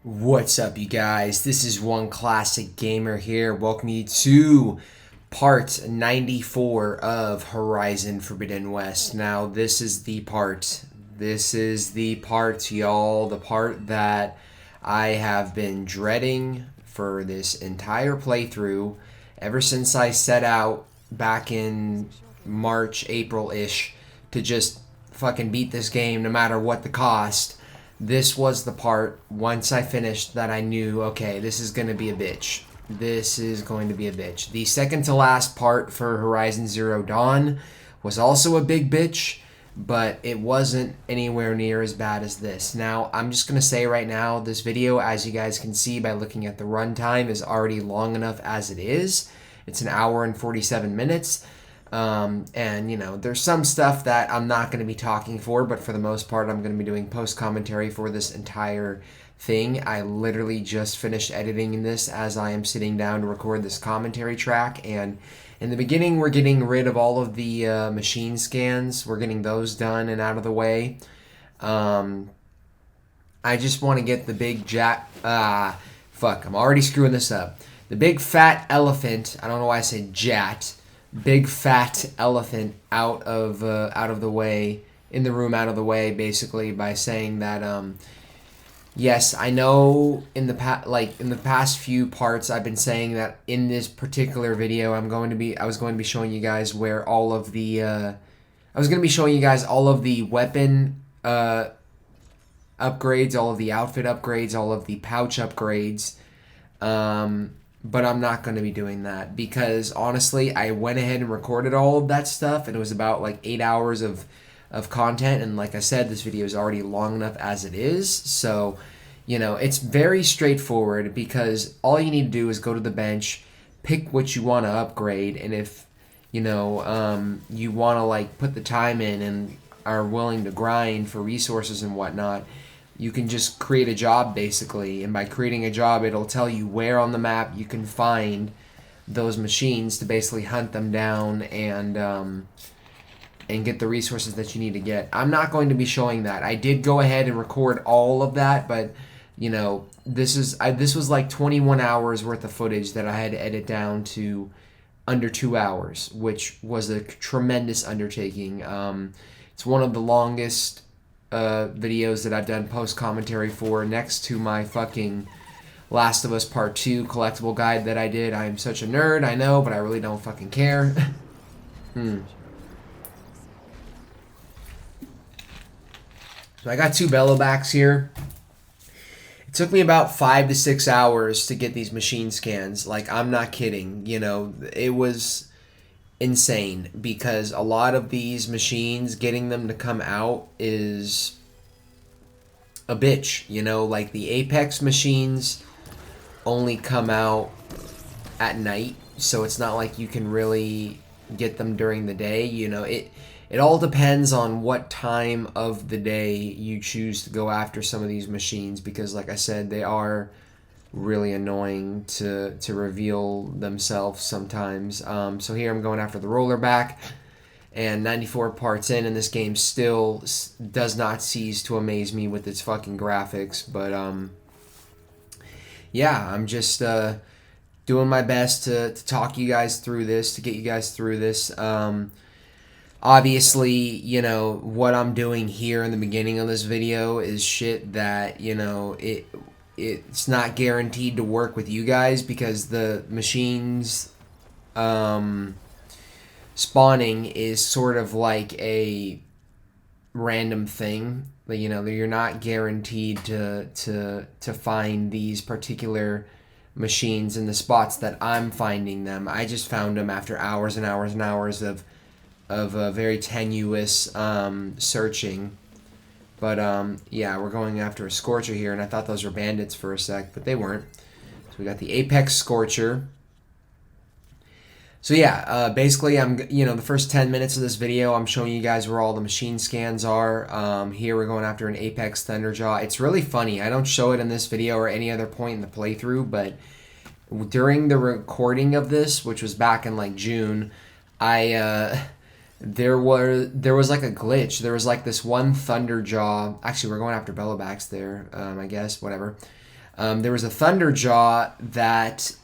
What's up, you guys? This is One Classic Gamer here. Welcome you to part 94 of Horizon Forbidden West. Now, this is the part. This is the part, y'all. The part that I have been dreading for this entire playthrough ever since I set out back in March, April-ish to just fucking beat this game no matter what the cost. This was the part, once I finished, that I knew, okay, this is going to be a bitch. This is going to be a bitch. The second to last part for Horizon Zero Dawn was also a big bitch, but it wasn't anywhere near as bad as this. Now, I'm just going to say right now, this video, as you guys can see by looking at the runtime, is already long enough as it is. It's an hour and 47 minutes. And, you know, there's some stuff that I'm not going to be talking for, but for the most part, I'm going to be doing post-commentary for this entire thing. I literally just finished editing this as I am sitting down to record this commentary track, and in the beginning, we're getting rid of all of the machine scans. We're getting those done and out of the way. I just want to get the big fuck, I'm already screwing this up. The big fat elephant, I don't know why I said jat, big fat elephant out of the way, in the room, out of the way, basically, by saying that yes, I know in the past few parts I've been saying that in this particular video I was going to be showing you guys where all of the I was going to be showing you guys all of the weapon upgrades, all of the outfit upgrades, all of the pouch upgrades. But I'm not going to be doing that because, honestly, I went ahead and recorded all of that stuff, and it was about like 8 hours of content, and like I said, this video is already long enough as it is, so, you know, it's very straightforward because all you need to do is go to the bench, pick what you want to upgrade, and if, you know, you want to, like, put the time in and are willing to grind for resources and whatnot, you can just create a job, basically, and by creating a job, it'll tell you where on the map you can find those machines to basically hunt them down and get the resources that you need to get. I'm not going to be showing that. I did go ahead and record all of that, but, you know, this was like 21 hours worth of footage that I had to edit down to under 2 hours, which was a tremendous undertaking. It's one of the longest videos that I've done post commentary for, next to my fucking Last of Us Part 2 collectible guide that I did. I am such a nerd, I know, but I really don't fucking care. So I got two bellowbacks here. It took me about 5 to 6 hours to get these machine scans. Like, I'm not kidding. You know, it was insane because a lot of these machines, getting them to come out is a bitch. You know, like the Apex machines only come out at night, so it's not like you can really get them during the day. You know, it all depends on what time of the day you choose to go after some of these machines because, like I said, they are really annoying to reveal themselves sometimes. So here I'm going after the rollerback, and 94 parts in, and this game still does not cease to amaze me with its fucking graphics. But yeah, I'm just doing my best to talk you guys through this, to get you guys through this. Obviously, you know, what I'm doing here in the beginning of this video is shit that, you know, it's not guaranteed to work with you guys because the machines spawning is sort of like a random thing. You know, you're not guaranteed to find these particular machines in the spots that I'm finding them. I just found them after hours and hours and hours of very tenuous searching. But, yeah, we're going after a Scorcher here, and I thought those were bandits for a sec, but they weren't. So we got the Apex Scorcher. So, yeah, basically, the first 10 minutes of this video, I'm showing you guys where all the machine scans are. Here we're going after an Apex Thunderjaw. It's really funny. I don't show it in this video or any other point in the playthrough, but during the recording of this, which was back in, like, June, there was like a glitch. There was like this one Thunderjaw. Actually, we're going after Bellowbacks there. I guess whatever. There was a Thunderjaw that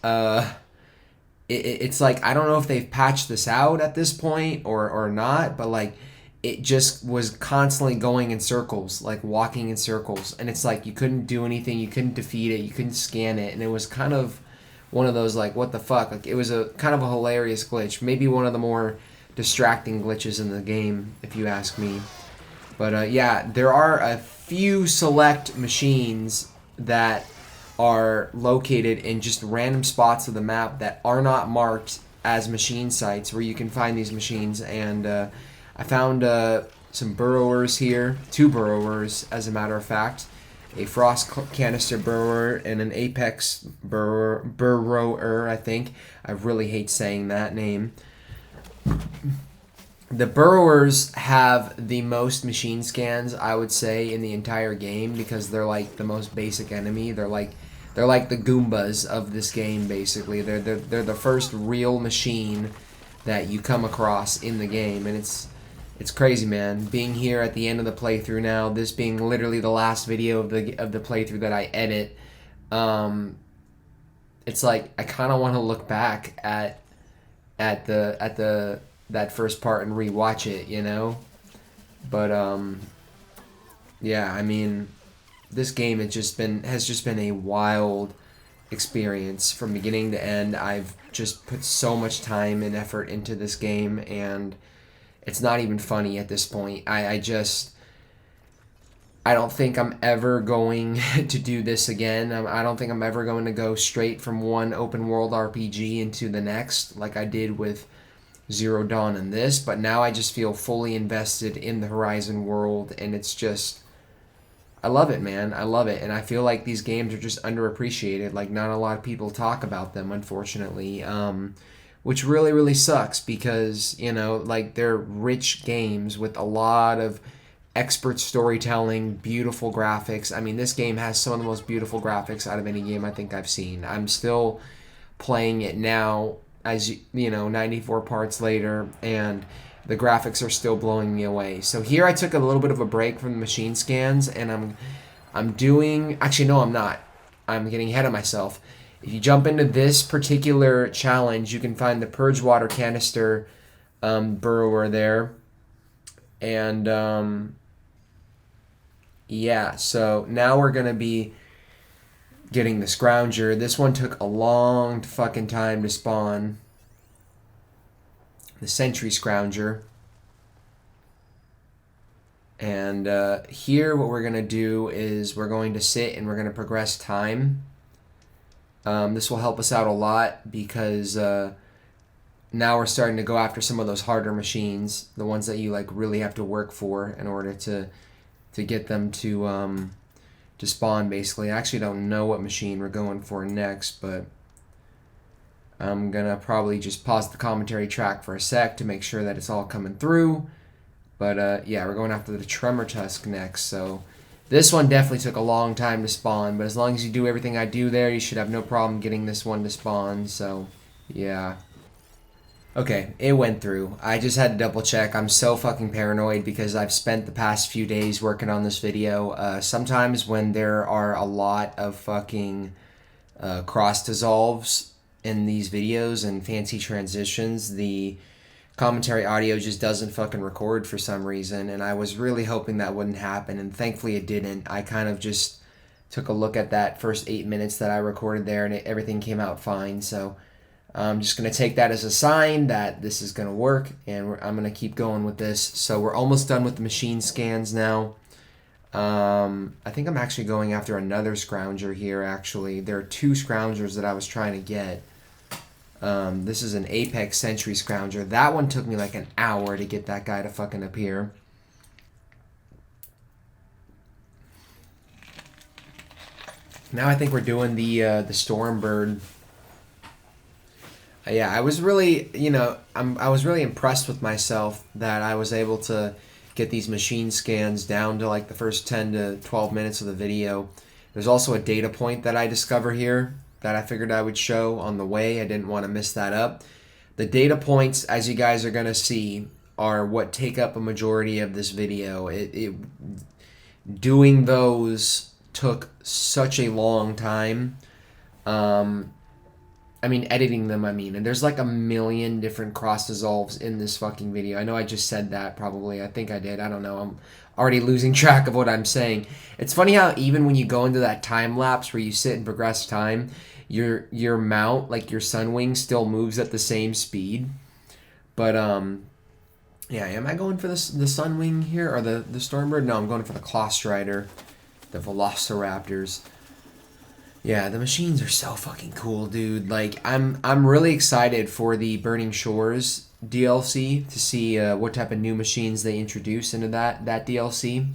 it's like, I don't know if they've patched this out at this point or not, but like it just was constantly going in circles, like walking in circles, and it's like you couldn't do anything, you couldn't defeat it, you couldn't scan it, and it was kind of one of those like, what the fuck? Like, it was a kind of a hilarious glitch, maybe one of the more distracting glitches in the game, if you ask me. But yeah, there are a few select machines that are located in just random spots of the map that are not marked as machine sites where you can find these machines. And I found some burrowers here, 2 burrowers as a matter of fact, a frost canister burrower and an apex burrower, I think. I really hate saying that name. The burrowers have the most machine scans, I would say, in the entire game, because they're like the most basic enemy. They're like the Goombas of this game, basically. They're the first real machine that you come across in the game, and it's crazy, man. Being here at the end of the playthrough now, this being literally the last video of the playthrough that I edit, it's like I kind of want to look back at that first part and rewatch it, you know? But yeah, I mean, this game has just been a wild experience from beginning to end. I've just put so much time and effort into this game, and it's not even funny at this point. I don't think I'm ever going to do this again. I don't think I'm ever going to go straight from one open world RPG into the next like I did with Zero Dawn and this, but now I just feel fully invested in the Horizon world, and it's just, I love it, man. I love it, and I feel like these games are just underappreciated. Like, not a lot of people talk about them, unfortunately, which really, really sucks, because, you know, like, they're rich games with a lot of expert storytelling, beautiful graphics. I mean, this game has some of the most beautiful graphics out of any game I think I've seen. I'm still playing it now, as you know, 94 parts later, and the graphics are still blowing me away. So here I took a little bit of a break from the machine scans, and I'm doing, actually no, I'm not. I'm getting ahead of myself. If you jump into this particular challenge, you can find the purge water canister burrower there, and yeah. So now we're gonna be getting the scrounger. This one took a long fucking time to spawn. The sentry scrounger. And here what we're going to do is we're going to sit and we're going to progress time. This will help us out a lot, because now we're starting to go after some of those harder machines, the ones that you like really have to work for in order to get them to spawn, basically. I actually don't know what machine we're going for next, but I'm going to probably just pause the commentary track for a sec to make sure that it's all coming through. But yeah, we're going after the Tremor Tusk next, so this one definitely took a long time to spawn, but as long as you do everything I do there, you should have no problem getting this one to spawn, so yeah. Okay, it went through. I just had to double check. I'm so fucking paranoid because I've spent the past few days working on this video. Sometimes when there are a lot of fucking cross dissolves in these videos and fancy transitions, the commentary audio just doesn't fucking record for some reason, and I was really hoping that wouldn't happen, and thankfully it didn't. I kind of just took a look at that first 8 minutes that I recorded there, and everything came out fine, so I'm just going to take that as a sign that this is going to work, and I'm going to keep going with this. So we're almost done with the machine scans now. I think I'm actually going after another scrounger here, actually. There are 2 scroungers that I was trying to get. This is an Apex Sentry Scrounger. That one took me like an hour to get that guy to fucking appear. Now I think we're doing the Stormbird. Yeah, I was really, you know, I was really impressed with myself that I was able to get these machine scans down to like the first 10 to 12 minutes of the video. There's also a data point that I discover here that I figured I would show on the way. I didn't want to miss that up. The data points, as you guys are going to see, are what take up a majority of this video. Doing those took such a long time. I mean, editing them, and there's like a million different cross dissolves in this fucking video. I know I just said that probably. I think I did. I don't know. I'm already losing track of what I'm saying. It's funny how even when you go into that time lapse where you sit and progress time, your mount, like your Sunwing, still moves at the same speed. But yeah, am I going for the Sunwing here or the Stormbird? No, I'm going for the Claw Strider, the Velociraptors. Yeah, the machines are so fucking cool, dude. Like, I'm really excited for the Burning Shores DLC to see what type of new machines they introduce into that DLC.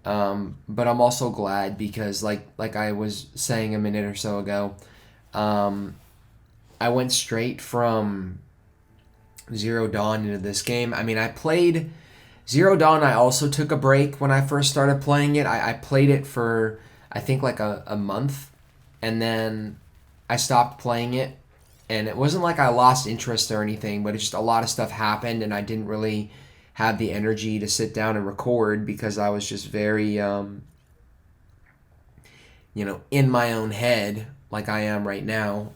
But I'm also glad because, like I was saying a minute or so ago, I went straight from Zero Dawn into this game. I mean, I played Zero Dawn. I also took a break when I first started playing it. I played it for, I think, like a month. And then I stopped playing it, and it wasn't like I lost interest or anything, but it's just a lot of stuff happened, and I didn't really have the energy to sit down and record because I was just very, in my own head, like I am right now,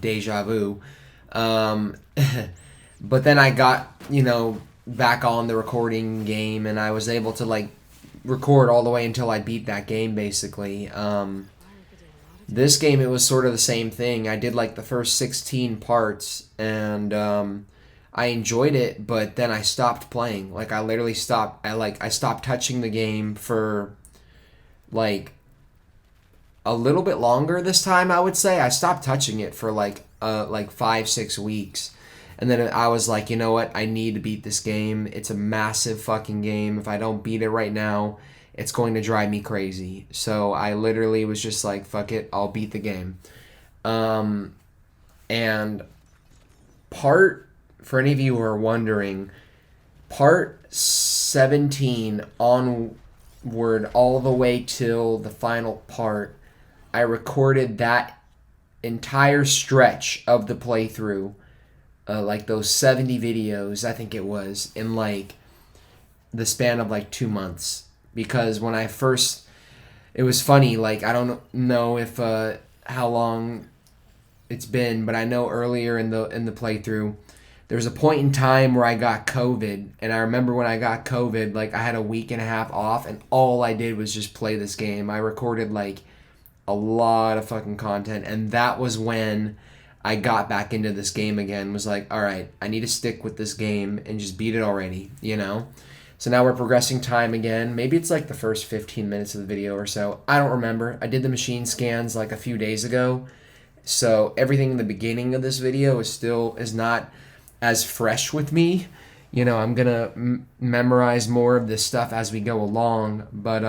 deja vu. But then I got, back on the recording game, and I was able to, like, record all the way until I beat that game, basically. This game, it was sort of the same thing. I did like the first 16 parts, and I enjoyed it, but then I stopped playing. Like, I literally stopped. I stopped touching the game for like a little bit longer this time. I would say I stopped touching it for like 5-6 weeks, and then I was like, you know what? I need to beat this game. It's a massive fucking game. If I don't beat it right now, it's going to drive me crazy. So I literally was just like, fuck it, I'll beat the game. And for any of you who are wondering, part 17 onward all the way till the final part, I recorded that entire stretch of the playthrough, like those 70 videos, I think it was, in like the span of like 2 months. Because when I first, it was funny, like, I don't know if how long it's been, but I know earlier in the playthrough, there was a point in time where I got COVID, and I remember when I got COVID, like, I had a week and a half off, and all I did was just play this game. I recorded, like, a lot of fucking content, and that was when I got back into this game again, was like, alright, I need to stick with this game and just beat it already, So now we're progressing time again. Maybe it's like the first 15 minutes of the video or so. I don't remember. I did the machine scans like a few days ago. So everything in the beginning of this video is not as fresh with me. I'm going to memorize more of this stuff as we go along. But,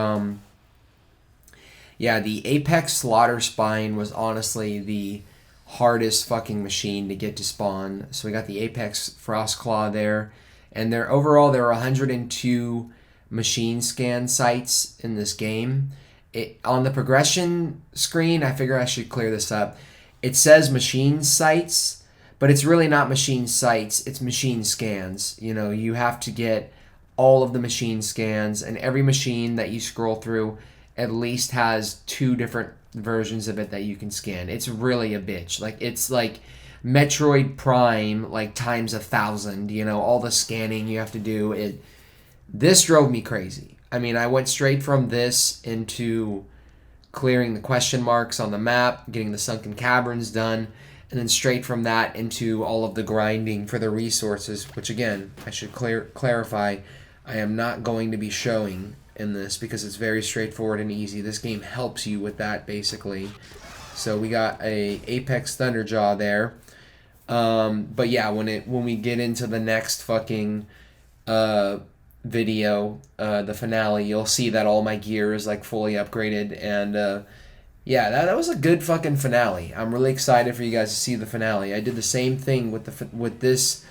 yeah, the Apex Slaughter Spine was honestly the hardest fucking machine to get to spawn. So we got the Apex Frost Claw there. And there are 102 machine scan sites in this game. On the progression screen, I figure I should clear this up. It says machine sites, but it's really not machine sites. It's machine scans. You have to get all of the machine scans, and every machine that you scroll through at least has 2 different versions of it that you can scan. It's really a bitch. Like, it's like Metroid Prime, like, times 1,000, all the scanning you have to do. This drove me crazy. I mean, I went straight from this into clearing the question marks on the map, getting the sunken caverns done, and then straight from that into all of the grinding for the resources, which, again, I should clarify, I am not going to be showing in this because it's very straightforward and easy. This game helps you with that, basically. So we got a Apex Thunderjaw there. But yeah, when we get into the next fucking video, the finale, you'll see that all my gear is like fully upgraded, and yeah, that was a good fucking finale. I'm really excited for you guys to see the finale. I did the same thing with this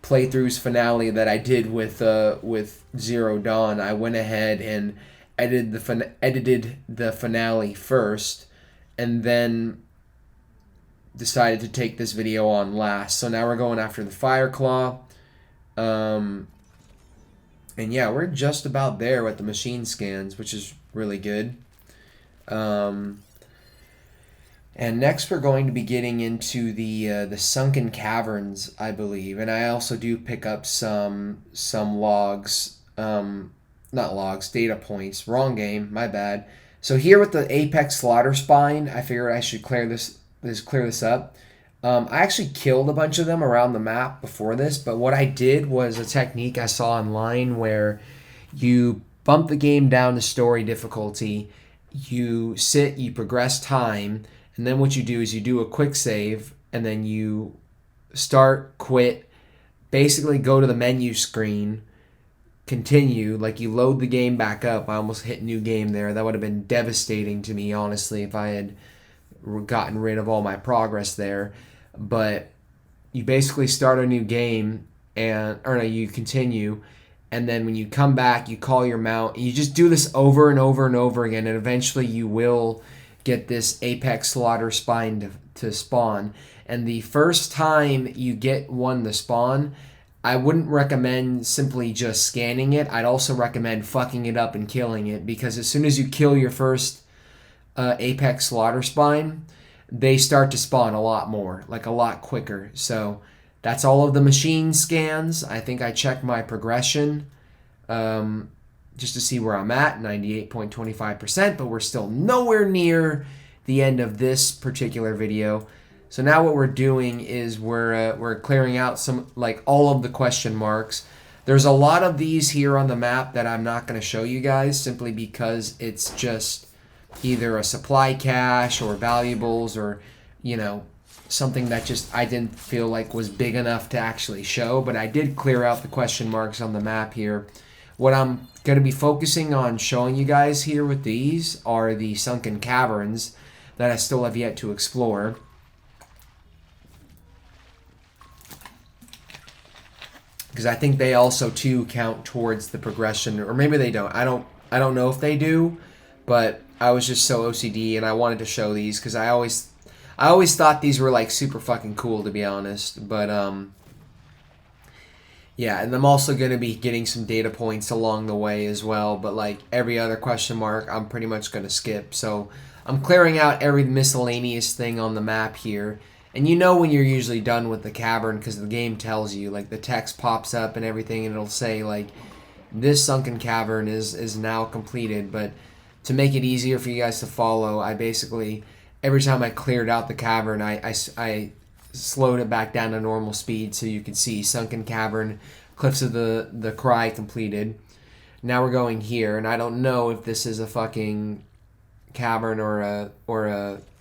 playthrough's finale that I did with Zero Dawn. I went ahead and edited the finale first, and then decided to take this video on last. So now we're going after the Fireclaw. And yeah, we're just about there with the machine scans, which is really good. And next we're going to be getting into the sunken caverns, I believe. And I also do pick up some logs, not logs, data points. Wrong game, my bad. So here with the apex slaughter spine, I figured I should clear this up. I actually killed a bunch of them around the map before this, but what I did was a technique I saw online where you bump the game down to story difficulty, you sit, you progress time, and then what you do is you do a quick save, and then you start, quit, basically go to the menu screen, continue, like you load the game back up. I almost hit new game there. That would have been devastating to me, honestly, if I had gotten rid of all my progress there. But you basically start a new game, you continue, and then when you come back, you call your mount. You just do this over and over and over again, and eventually you will get this apex slaughter spine to spawn. And the first time you get one to spawn, I wouldn't recommend simply just scanning it. I'd also recommend fucking it up and killing it, because as soon as you kill your first apex slaughter spine, they start to spawn a lot more, like a lot quicker. So that's all of the machine scans. I think I checked my progression just to see where I'm at, 98.25%, but we're still nowhere near the end of this particular video. So now what we're doing is we're clearing out some, like, all of the question marks. There's a lot of these here on the map that I'm not going to show you guys, simply because it's just either a supply cache or valuables, or, you know, something that just I didn't feel like was big enough to actually show. But I did clear out the question marks on the map here. What I'm going to be focusing on showing you guys here with these are the sunken caverns that I still have yet to explore. Because I think they also too count towards the progression, or maybe they don't. I don't know if they do, but I was just so OCD and I wanted to show these because I always thought these were like super fucking cool, to be honest. But yeah, and I'm also going to be getting some data points along the way as well, but like every other question mark I'm pretty much going to skip. So I'm clearing out every miscellaneous thing on the map here. And you know when you're usually done with the cavern, because the game tells you, like the text pops up and everything, and it'll say like, this sunken cavern is now completed. But to make it easier for you guys to follow, I basically, every time I cleared out the cavern, I slowed it back down to normal speed so you could see sunken cavern, Cliffs of the Cry completed. Now we're going here, and I don't know if this is a fucking cavern or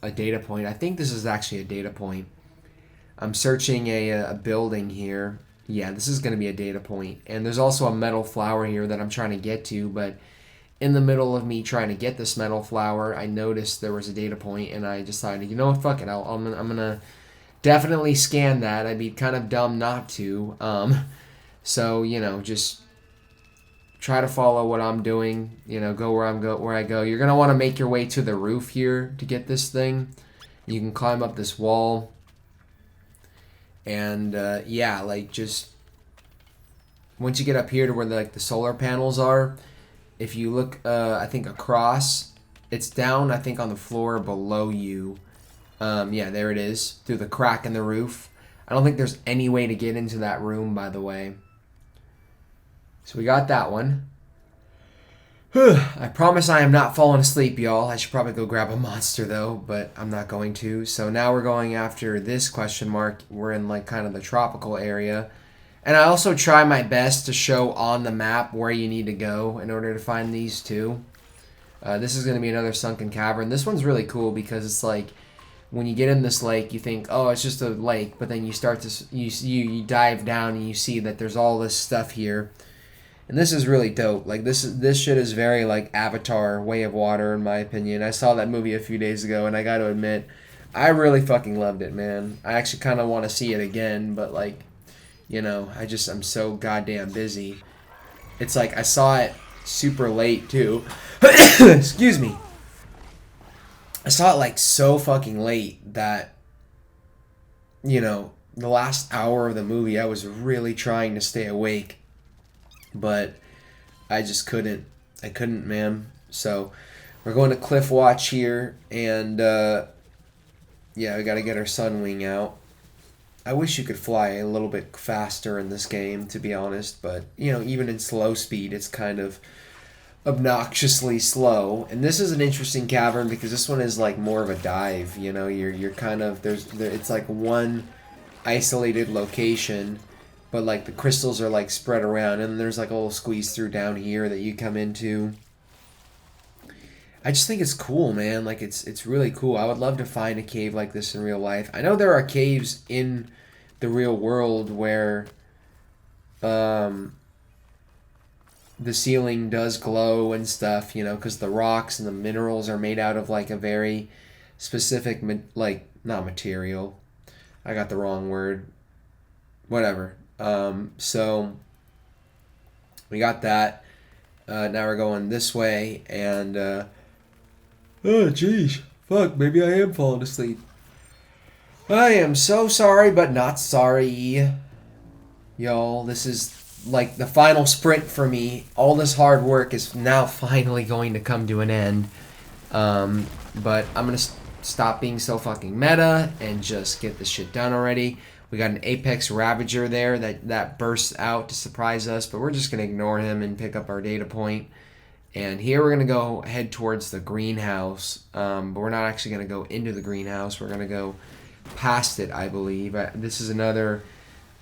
a data point. I think this is actually a data point. I'm searching a building here. Yeah, this is going to be a data point. And there's also a metal flower here that I'm trying to get to, but in the middle of me trying to get this metal flower, I noticed there was a data point, and I decided, you know what, fuck it, I'm going to definitely scan that. I'd be kind of dumb not to. So, you know, just try to follow what I'm doing, you know, go where I go. You're going to want to make your way to the roof here to get this thing. You can climb up this wall. And, yeah, like, just once you get up here to where, like, the solar panels are, if you look, I think, across, it's down, I think, on the floor below you. Yeah, there it is, through the crack in the roof. I don't think there's any way to get into that room, by the way. So we got that one. I promise I am not falling asleep, y'all. I should probably go grab a monster, though, but I'm not going to. So now we're going after this question mark. We're in, like, kind of the tropical area. And I also try my best to show on the map where you need to go in order to find these two. This is going to be another sunken cavern. This one's really cool because it's like, when you get in this lake, you think, oh, it's just a lake. But then you start to, you dive down and you see that there's all this stuff here. And this is really dope. Like, this shit is very, like, Avatar, Way of Water, in my opinion. I saw that movie a few days ago, and I got to admit, I really fucking loved it, man. I actually kind of want to see it again, but, like, you know, I'm so goddamn busy. It's like, I saw it super late, too. Excuse me. I saw it, like, so fucking late that, you know, the last hour of the movie, I was really trying to stay awake. But I just couldn't. I couldn't, man. So We're going to Cliff Watch here, and yeah, we got to get our Sunwing out. I wish you could fly a little bit faster in this game, to be honest, but, you know, even in slow speed, it's kind of obnoxiously slow. And this is an interesting cavern because this one is like more of a dive, you know, you're kind of, it's like one isolated location, but like the crystals are like spread around, and there's like a little squeeze through down here that you come into. I just think it's cool, man. Like it's really cool. I would love to find a cave like this in real life. I know there are caves in the real world where the ceiling does glow and stuff, you know, because the rocks and the minerals are made out of like a very specific, like, not material. I got the wrong word. Whatever. So we got that. Now we're going this way, and oh jeez, fuck, maybe I am falling asleep. I am so sorry, but not sorry, y'all. This is like the final sprint for me. All this hard work is now finally going to come to an end. But I'm gonna stop being so fucking meta and just get this shit done already. We got an Apex Ravager there that bursts out to surprise us, but we're just gonna ignore him and pick up our data point. And here we're going to go head towards the greenhouse, but we're not actually going to go into the greenhouse. We're going to go past it, I believe. This is another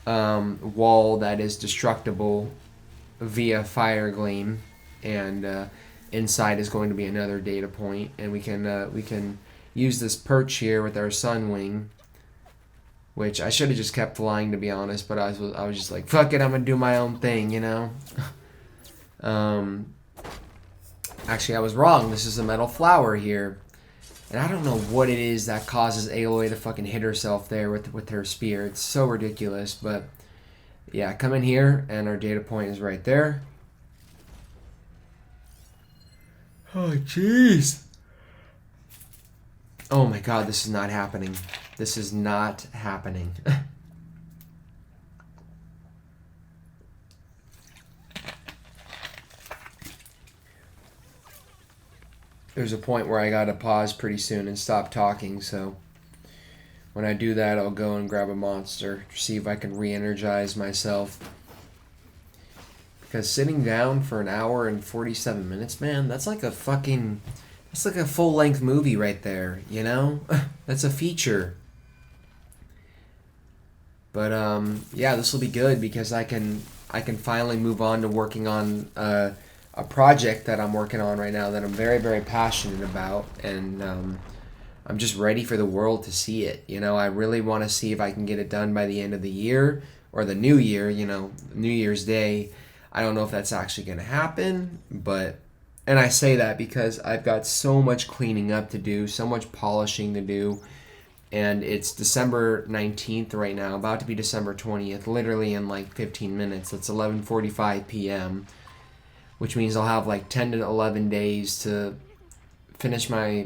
wall that is destructible via fire gleam, and inside is going to be another data point. And we can use this perch here with our Sunwing, which I should have just kept flying, to be honest, but I was just like, fuck it, I'm going to do my own thing, you know? Actually, I was wrong. This is a metal flower here. And I don't know what it is that causes Aloy to fucking hit herself there with her spear. It's so ridiculous. But, yeah, come in here, and our data point is right there. Oh, jeez. Oh, my God, this is not happening. This is not happening. There's a point where I gotta pause pretty soon and stop talking, so when I do that, I'll go and grab a monster, see if I can re-energize myself. Because sitting down for an hour and 47 minutes, man, that's like a full-length movie right there, you know? That's a feature. But yeah, this will be good because I can finally move on to working on a project that I'm working on right now that I'm very, very passionate about, and I'm just ready for the world to see it. You know, I really want to see if I can get it done by the end of the year or the new year, you know, New Year's Day. I don't know if that's actually going to happen, but, and I say that because I've got so much cleaning up to do, so much polishing to do, and it's December 19th right now, about to be December 20th, literally in like 15 minutes. It's 11:45 p.m., which means I'll have like 10 to 11 days to finish my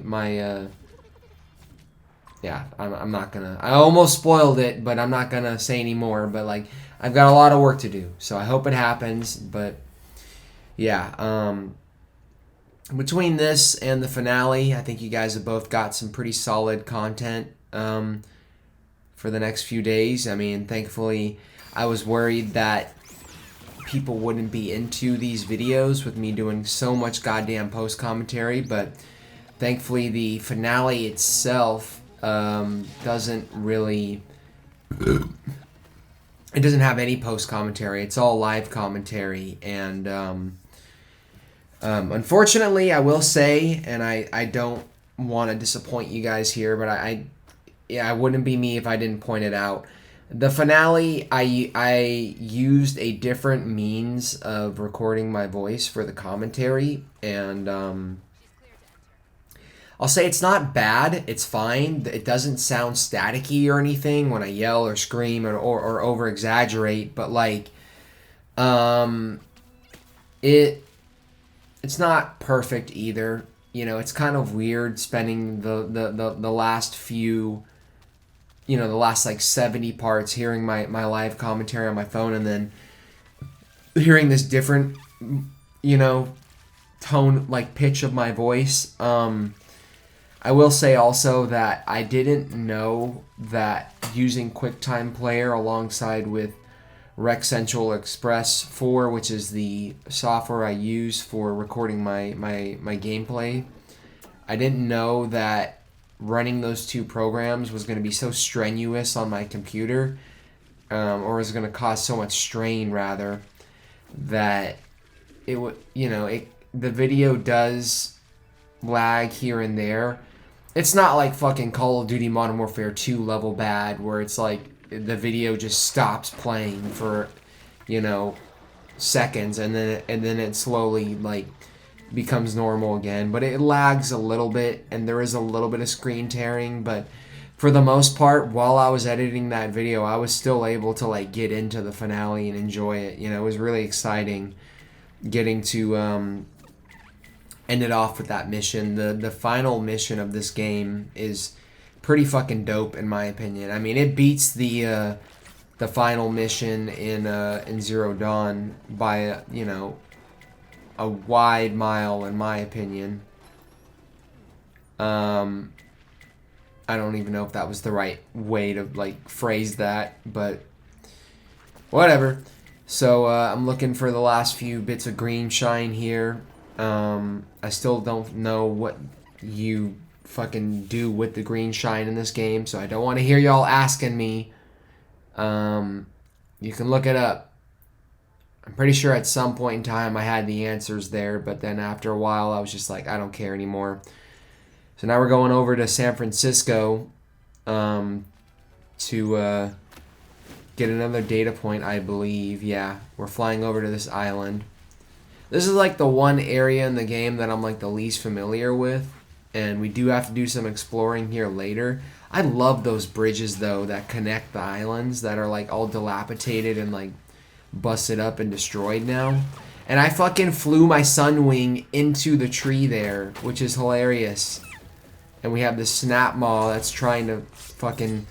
yeah, I'm not gonna, I almost spoiled it, but I'm not gonna say any more, but like, I've got a lot of work to do, so I hope it happens. But yeah, between this and the finale, I think you guys have both got some pretty solid content for the next few days. I mean, thankfully, I was worried that people wouldn't be into these videos with me doing so much goddamn post commentary, but thankfully the finale itself doesn't really, it doesn't have any post commentary. It's all live commentary, and unfortunately, I will say, and I don't want to disappoint you guys here, but it wouldn't be me if I didn't point it out. The finale, I used a different means of recording my voice for the commentary, and I'll say it's not bad. It's fine. It doesn't sound staticky or anything when I yell or scream or over exaggerate, but like it's not perfect either. You know, it's kind of weird spending the last few, you know, the last like 70 parts hearing my live commentary on my phone, and then hearing this different, you know, tone, like pitch of my voice. I will say also that I didn't know that using QuickTime Player alongside with Rec Central Express 4, which is the software I use for recording my gameplay, I didn't know that running those two programs was going to be so strenuous on my computer, or was going to cause so much strain, rather, that it would, the video does lag here and there. It's not like fucking Call of Duty Modern Warfare 2 level bad, where it's like the video just stops playing for, seconds, and then it slowly like becomes normal again. But it lags a little bit, and there is a little bit of screen tearing. But for the most part, while I was editing that video, I was still able to like get into the finale and enjoy it. It was really exciting getting to end it off with that mission. The final mission of this game is pretty fucking dope, in my opinion. I mean, it beats the final mission in Zero Dawn by a wide mile, in my opinion. I don't even know if that was the right way to like phrase that, but whatever. So I'm looking for the last few bits of green shine here. I still don't know what you fucking do with the green shine in this game, so I don't want to hear y'all asking me. You can look it up. I'm pretty sure at some point in time I had the answers there, but then after a while I was just like, I don't care anymore. So now we're going over to San Francisco to get another data point, I believe. Yeah, we're flying over to this island. This is like the one area in the game that I'm like the least familiar with, and we do have to do some exploring here later. I love those bridges though that connect the islands that are like all dilapidated and like busted up and destroyed now. And I fucking flew my Sunwing into the tree there, which is hilarious. And we have this snap maw that's trying to fucking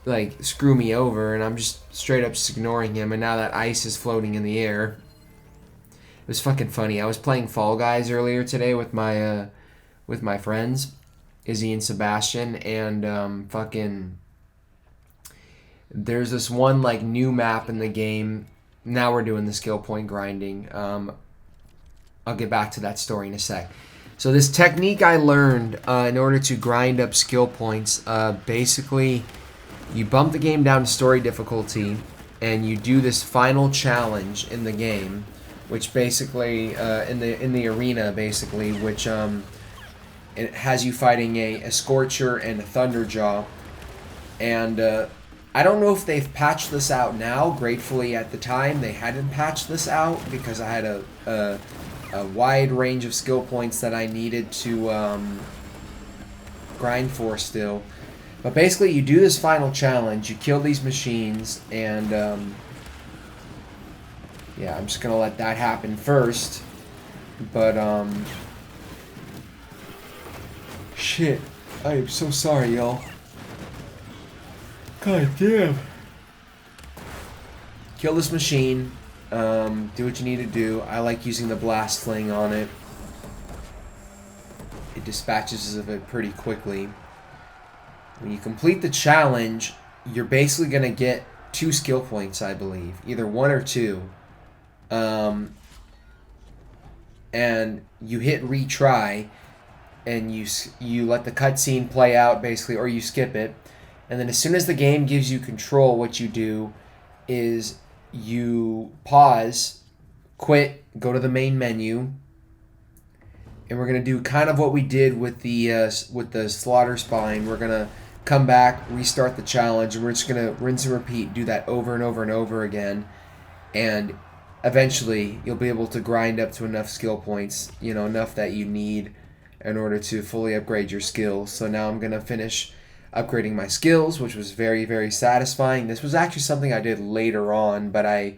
like screw me over, and I'm just straight up just ignoring him, and now that ice is floating in the air. It was fucking funny. I was playing Fall Guys earlier today with my friends, Izzy and Sebastian, and fucking there's this one like new map in the game. Now we're doing the skill point grinding. I'll get back to that story in a sec. So this technique I learned in order to grind up skill points, basically you bump the game down to story difficulty, and you do this final challenge in the game, which basically in the arena, basically, which it has you fighting a Scorcher and a Thunderjaw, and I don't know if they've patched this out now. Gratefully, at the time they hadn't patched this out because I had a wide range of skill points that I needed to grind for still. But basically, you do this final challenge, you kill these machines, and yeah, I'm just gonna let that happen first. But shit, I am so sorry, y'all. God damn. Kill this machine. Do what you need to do. I like using the blast sling on it. It dispatches of it pretty quickly. When you complete the challenge, you're basically going to get 2 skill points, I believe. Either 1 or 2. And you hit retry, and you let the cutscene play out, basically, or you skip it. And then as soon as the game gives you control, what you do is you pause, quit, go to the main menu, and we're going to do kind of what we did with the Slaughter Spine. We're going to come back, restart the challenge, and we're just going to rinse and repeat, do that over and over and over again, and eventually you'll be able to grind up to enough skill points, enough that you need in order to fully upgrade your skills. So now I'm going to finish upgrading my skills, which was very, very satisfying. This was actually something I did later on, but I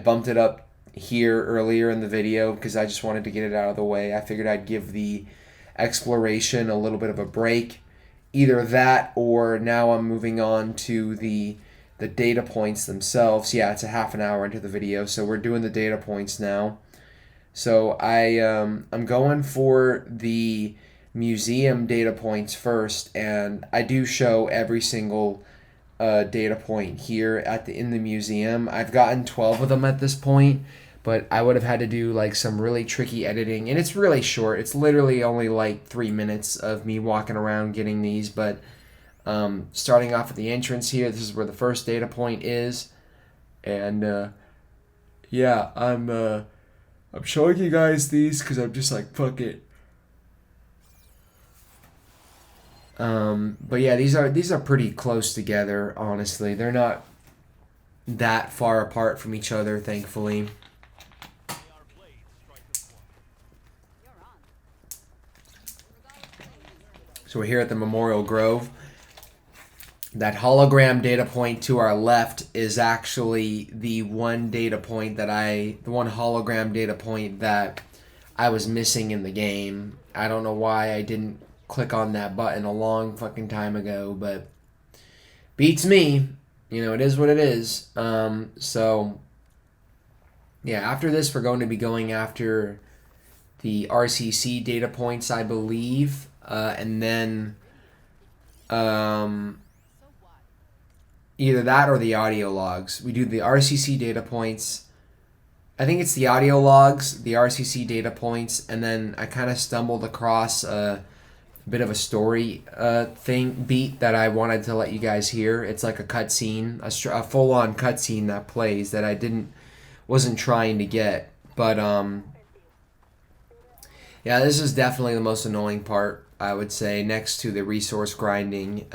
bumped it up here earlier in the video because I just wanted to get it out of the way. I figured I'd give the exploration a little bit of a break. Either that, or now I'm moving on to the data points themselves. Yeah, it's a half an hour into the video, so we're doing the data points now. So I'm going for the museum data points first, and I do show every single data point here in the museum. I've gotten 12 of them at this point, but I would have had to do like some really tricky editing, and it's really short. It's literally only like 3 minutes of me walking around getting these. But starting off at the entrance here, this is where the first data point is, and yeah, I'm showing you guys these because I'm just like fuck it. But yeah, these are pretty close together. Honestly, they're not that far apart from each other, thankfully. So we're here at the Memorial Grove. That hologram data point to our left is actually the one hologram data point that I was missing in the game. I don't know why I didn't click on that button a long fucking time ago, but beats me. You know, it is what it is. So yeah, after this, we're going to be going after the RCC data points, I believe, and then either that or the audio logs. We do the RCC data points. I think it's the audio logs, the RCC data points, and then I kind of stumbled across a bit of a story beat that I wanted to let you guys hear. It's like a cutscene, a full-on cutscene that plays that I wasn't trying to get, but yeah, this is definitely the most annoying part, I would say, next to the resource grinding.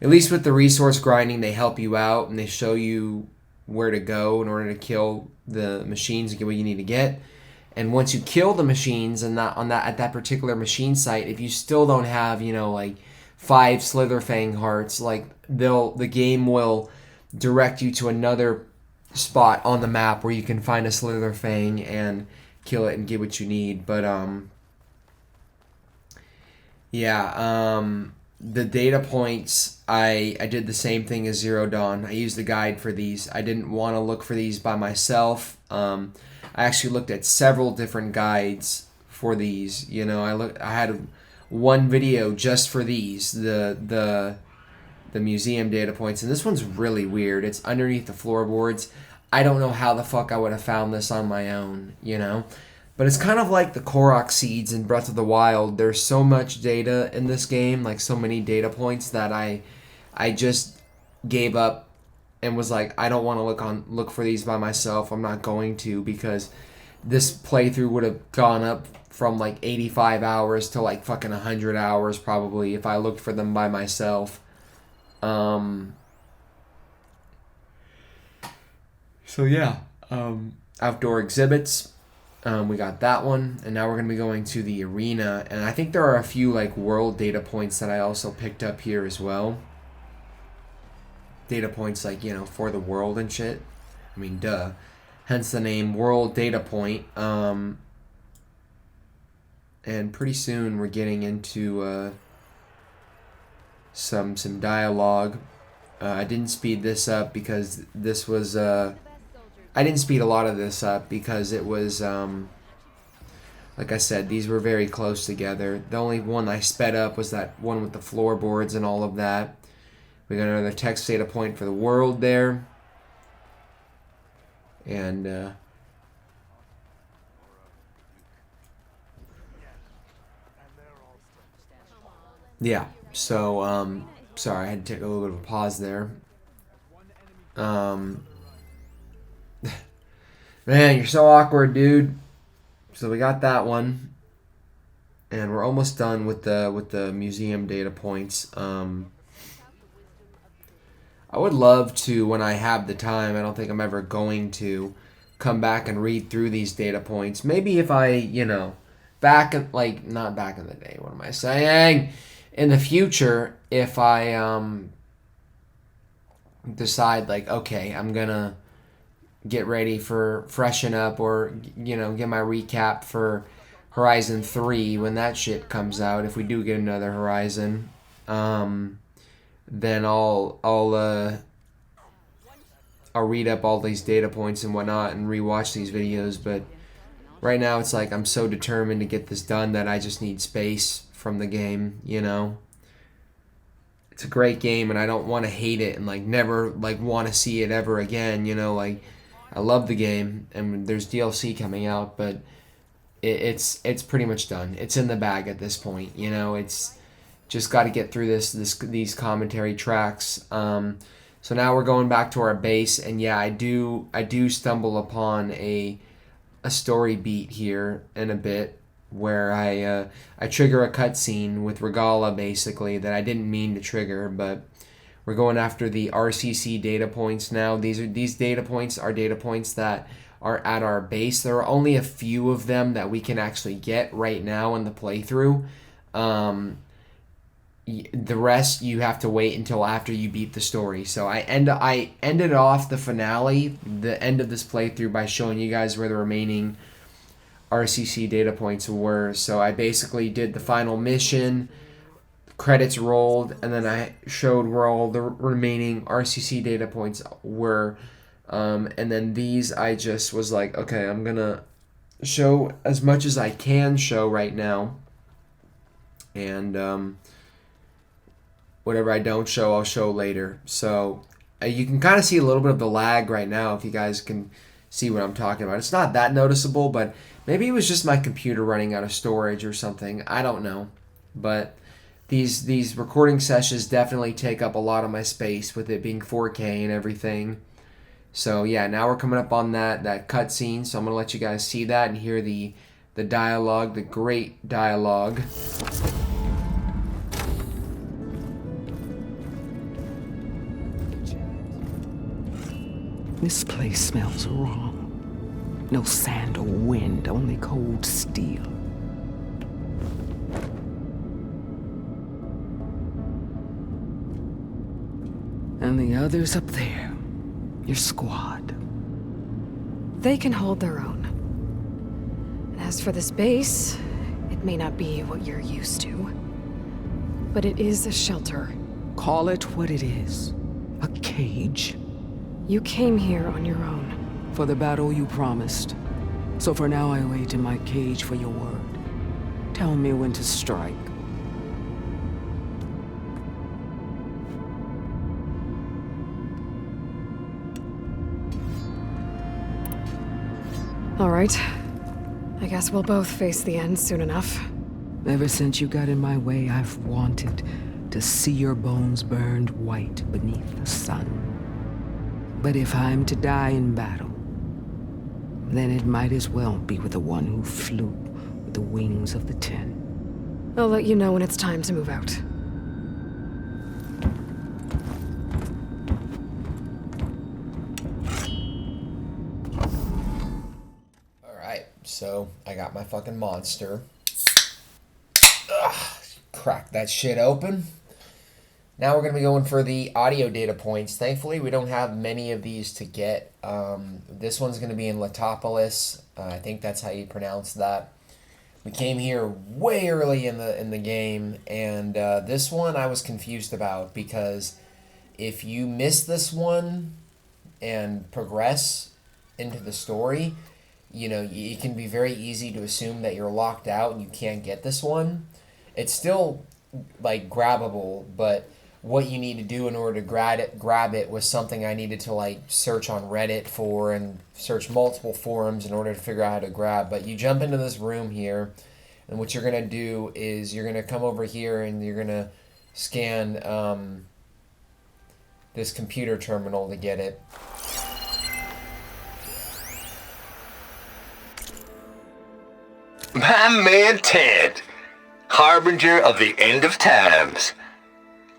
At least with the resource grinding, they help you out and they show you where to go in order to kill the machines and get what you need to get. And once you kill the machines and at that particular machine site, if you still don't have, like 5 Slitherfang hearts, like the game will direct you to another spot on the map where you can find a Slitherfang and kill it and get what you need. But yeah, the data points, I did the same thing as Zero Dawn. I used the guide for these. I didn't want to look for these by myself. I actually looked at several different guides for these. I had one video just for these, the museum data points, and this one's really weird. It's underneath the floorboards. I don't know how the fuck I would have found this on my own, But it's kind of like the Korok seeds in Breath of the Wild. There's so much data in this game, like so many data points that I just gave up and was like, I don't want to look for these by myself. I'm not going to, because this playthrough would have gone up from like 85 hours to like fucking 100 hours probably if I looked for them by myself. So yeah, outdoor exhibits. We got that one, and now we're going to be going to the arena, and I think there are a few like world data points that I also picked up here as well. Data points like, for the world and shit. I mean, duh. Hence the name World Data Point. And pretty soon we're getting into some dialogue. I didn't speed this up because this was... I didn't speed a lot of this up because it was... like I said, these were very close together. The only one I sped up was that one with the floorboards and all of that. We got another text data point for the world there. And, yeah, so, sorry, I had to take a little bit of a pause there. Man, you're so awkward, dude. So we got that one. And we're almost done with the museum data points. I would love to, when I have the time, I don't think I'm ever going to, come back and read through these data points. Maybe if I, not back in the day, what am I saying? In the future, if I decide, like, okay, I'm going to get ready for freshen up or, get my recap for Horizon 3 when that shit comes out, if we do get another Horizon, then I'll read up all these data points and whatnot and rewatch these videos. But right now it's like I'm so determined to get this done that I just need space from the game, you know. It's a great game and I don't want to hate it and like never like want to see it ever again, you know. Like I love the game and there's DLC coming out, but it's pretty much done. It's in the bag at this point, you know. It's just got to get through these commentary tracks. So now we're going back to our base, and yeah, I do stumble upon a story beat here in a bit where I trigger a cutscene with Regala basically that I didn't mean to trigger, but we're going after the RCC data points now. These data points are data points that are at our base. There are only a few of them that we can actually get right now in the playthrough. The rest you have to wait until after you beat the story. So I ended off the finale, the end of this playthrough, by showing you guys where the remaining RCC data points were. So I basically did the final mission, credits rolled, and then I showed where all the remaining RCC data points were. And then these I just was like, okay, I'm gonna show as much as I can show right now, and whatever I don't show, I'll show later. So you can kind of see a little bit of the lag right now if you guys can see what I'm talking about. It's not that noticeable, but maybe it was just my computer running out of storage or something. I don't know. But these recording sessions definitely take up a lot of my space with it being 4K and everything. So yeah, now we're coming up on that cutscene, so I'm going to let you guys see that and hear the dialogue, the great dialogue. This place smells wrong. No sand or wind, only cold steel. And the others up there, your squad. They can hold their own. And as for this base, it may not be what you're used to, but it is a shelter. Call it what it is. A cage. You came here on your own. For the battle you promised. So for now I wait in my cage for your word. Tell me when to strike. All right. I guess we'll both face the end soon enough. Ever since you got in my way, I've wanted to see your bones burned white beneath the sun. But if I'm to die in battle, then it might as well be with the one who flew with the wings of the 10. I'll let you know when it's time to move out. Alright, so I got my fucking monster. Ugh, crack that shit open. Now we're going to be going for the audio data points. Thankfully, we don't have many of these to get. This one's going to be in Latopolis. I think that's how you pronounce that. We came here way early in the game, and this one I was confused about because if you miss this one and progress into the story, you know, it can be very easy to assume that you're locked out and you can't get this one. It's still like grabbable, but what you need to do in order to grab it was something I needed to like search on Reddit for and search multiple forums in order to figure out how to grab. But you jump into this room here, and what you're going to do is you're going to come over here and you're going to scan this computer terminal to get it. My man Ted, harbinger of the end of times.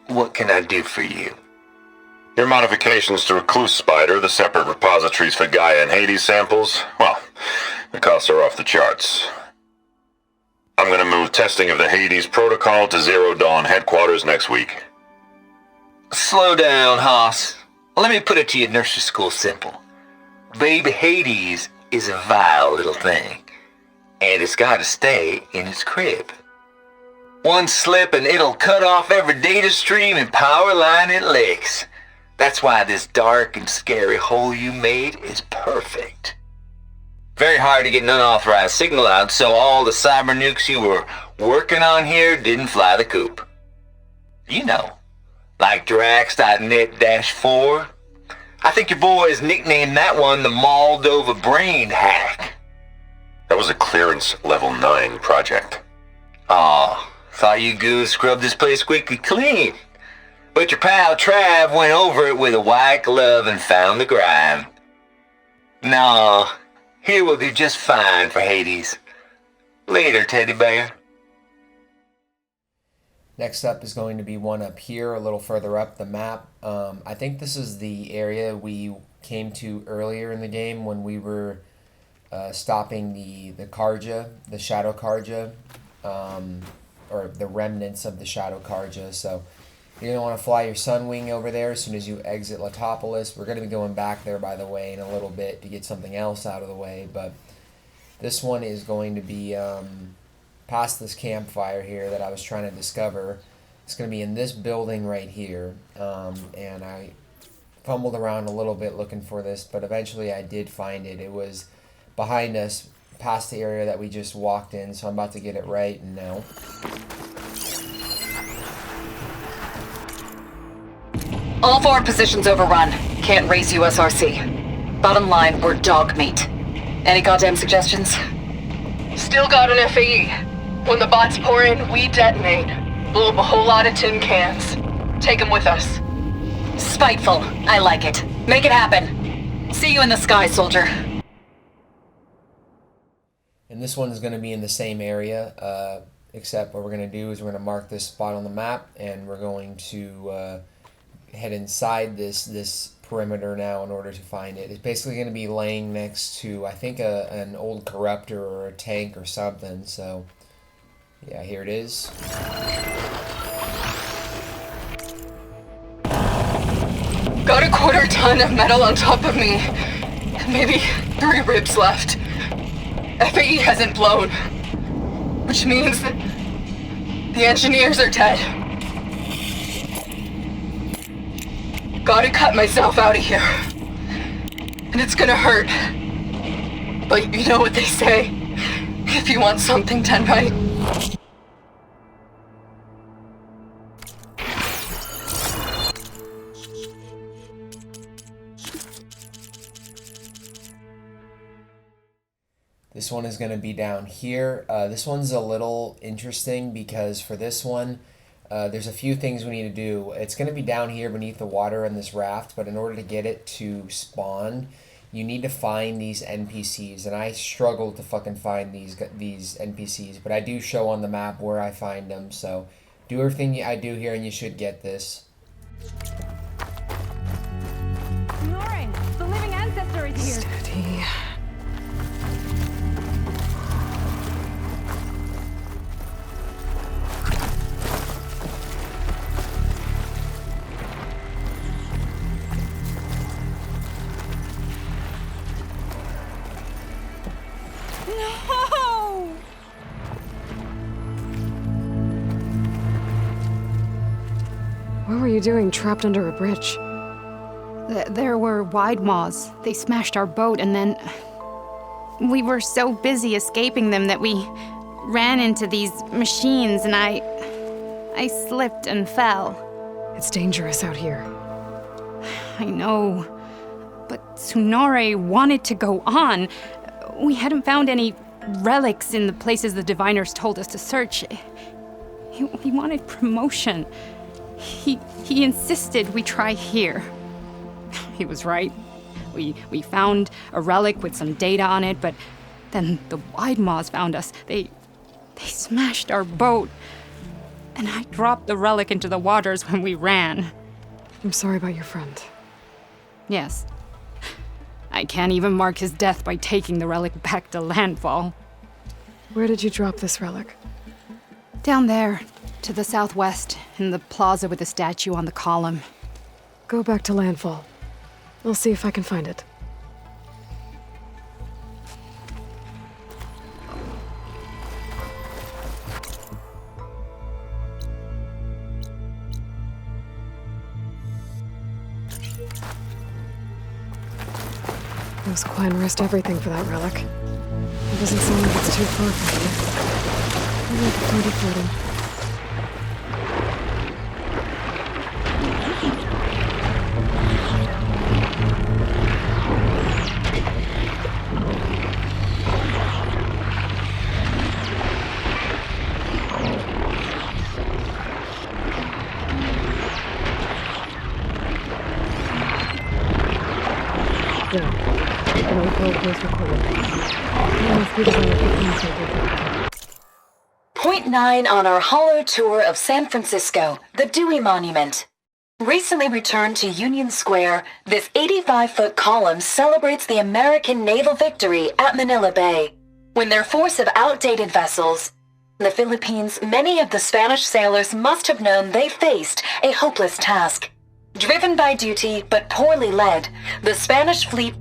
What can I do for you? Your modifications to Recluse Spider, the separate repositories for Gaia and Hades samples, well, the costs are off the charts. I'm going to move testing of the Hades protocol to Zero Dawn headquarters next week. Slow down, Haas. Let me put it to you nursery school simple. Baby Hades is a vile little thing, and it's got to stay in its crib. One slip and it'll cut off every data stream and power line it licks. That's why this dark and scary hole you made is perfect. Very hard to get an unauthorized signal out, so all the cyber nukes you were working on here didn't fly the coop. You know, like Drax.net-4. I think your boys nicknamed that one the Moldova Brain Hack. That was a clearance level 9 project. Aw, thought you goons scrubbed this place squeaky clean. But your pal Trav went over it with a white glove and found the grime. No, here will do just fine for Hades. Later, teddy bear. Next up is going to be one up here, a little further up the map. I think this is the area we came to earlier in the game when we were stopping the Karja, the Shadow Karja, or the remnants of the Shadow Karja. So you're going to want to fly your Sunwing over there as soon as you exit Latopolis. We're going to be going back there, by the way, in a little bit to get something else out of the way. But this one is going to be past this campfire here that I was trying to discover. It's going to be in this building right here. And I fumbled around a little bit looking for this, but eventually I did find it. It was behind us, past the area that we just walked in, so I'm about to get it right now. All forward positions overrun. Can't raise USRC. Bottom line, we're dog meat. Any goddamn suggestions? Still got an FAE. When the bots pour in, we detonate. Blow up a whole lot of tin cans. Take them with us. Spiteful. I like it. Make it happen. See you in the sky, soldier. And this one is going to be in the same area, except what we're going to do is we're going to mark this spot on the map, and we're going to head inside this perimeter now in order to find it. It's basically going to be laying next to, I think, an old corruptor or a tank or something. So, yeah, here it is. Got a quarter ton of metal on top of me. Maybe 3 ribs left. FAE hasn't blown. Which means that the engineers are dead. Gotta cut myself out of here. And it's gonna hurt. But you know what they say. If you want something done right. This one is going to be down here. This one's a little interesting because for this one, there's a few things we need to do. It's going to be down here beneath the water in this raft, but in order to get it to spawn, you need to find these NPCs, and I struggle to fucking find these NPCs, but I do show on the map where I find them, so do everything I do here and you should get this. Snoring! The living ancestor is here! Steady. No! What were you doing trapped under a bridge? There were wide maws. They smashed our boat, and then we were so busy escaping them that we ran into these machines, and I slipped and fell. It's dangerous out here. I know, but Tsunore wanted to go on. We hadn't found any relics in the places the diviners told us to search. He wanted promotion. He insisted we try here. He was right. We found a relic with some data on it, but then the wide maws found us. They smashed our boat, and I dropped the relic into the waters when we ran. I'm sorry about your friend. Yes. I can't even mark his death by taking the relic back to landfall. Where did you drop this relic? Down there, to the southwest, in the plaza with the statue on the column. Go back to landfall. I'll see if I can find it. Those Quen risked everything for that relic. Doesn't seem like it's too far from here. Maybe I could find it floating. Point 9 on our holo tour of San Francisco, the Dewey Monument. Recently returned to Union Square, this 85-foot column celebrates the American naval victory at Manila Bay. When their force of outdated vessels, in the Philippines, many of the Spanish sailors must have known they faced a hopeless task. Driven by duty, but poorly led, the Spanish fleet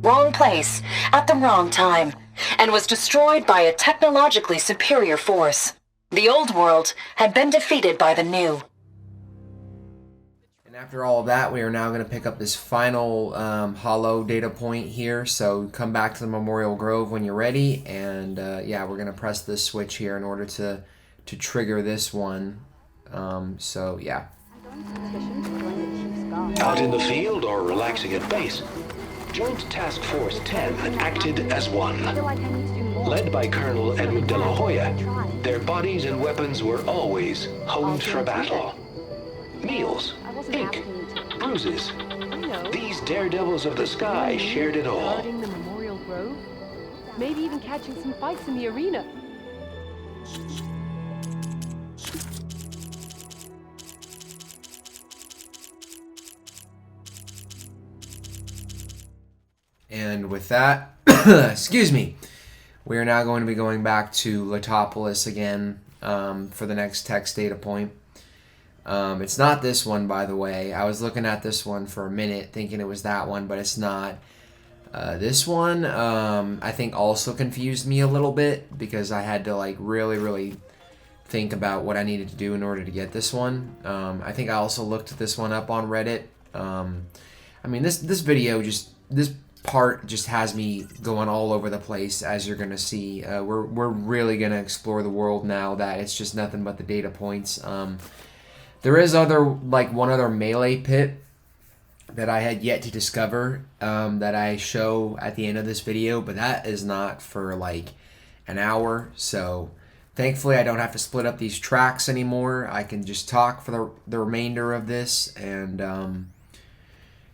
wrong place at the wrong time, and was destroyed by a technologically superior force. The old world had been defeated by the new. And after all of that, we are now going to pick up this final holo data point here. So come back to the Memorial Grove when you're ready, and yeah, we're going to press this switch here in order to trigger this one. So yeah. Out in the field or relaxing at base, Joint Task Force 10 acted as one. Led by Colonel Edward De La Hoya, their bodies and weapons were always honed for battle. Meals, ink, bruises. These daredevils of the sky shared it all. Guarding the Memorial Grove, maybe even catching some fights in the arena. And with that, excuse me, we are now going to be going back to Letopolis again for the next text data point. It's not this one, by the way. I was looking at this one for a minute thinking it was that one, but it's not. This one, I think, also confused me a little bit because I had to like really think about what I needed to do in order to get this one. I think I also looked this one up on Reddit. I mean, this video this part just has me going all over the place, as you're gonna see. We're really gonna explore the world now that it's just nothing but the data points. There is one other melee pit that I had yet to discover that I show at the end of this video, but that is not for like an hour. So thankfully I don't have to split up these tracks anymore. I can just talk for the remainder of this, and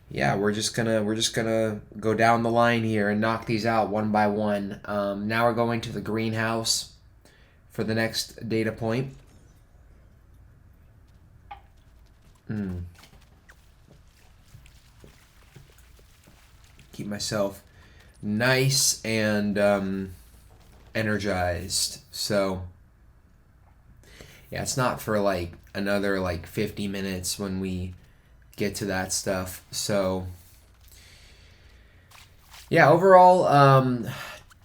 yeah, we're just gonna go down the line here and knock these out one by one. Now we're going to the greenhouse for the next data point. Keep myself nice and energized. So yeah, it's not for like another like 50 minutes when we get to that stuff. So yeah, overall,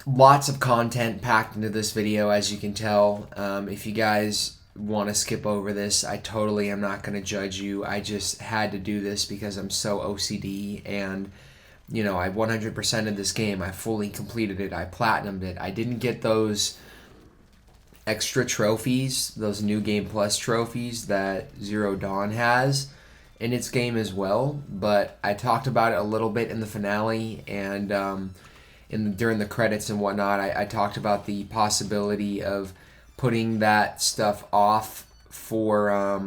lots of content packed into this video, as you can tell. If you guys want to skip over this, I totally am not going to judge you. I just had to do this because I'm so OCD, and you know, I 100%ed this game. I fully completed it. I platinumed it. I didn't get those extra trophies, those New Game Plus trophies that Zero Dawn has in its game as well, but I talked about it a little bit in the finale, and during the credits and whatnot, I talked about the possibility of putting that stuff off for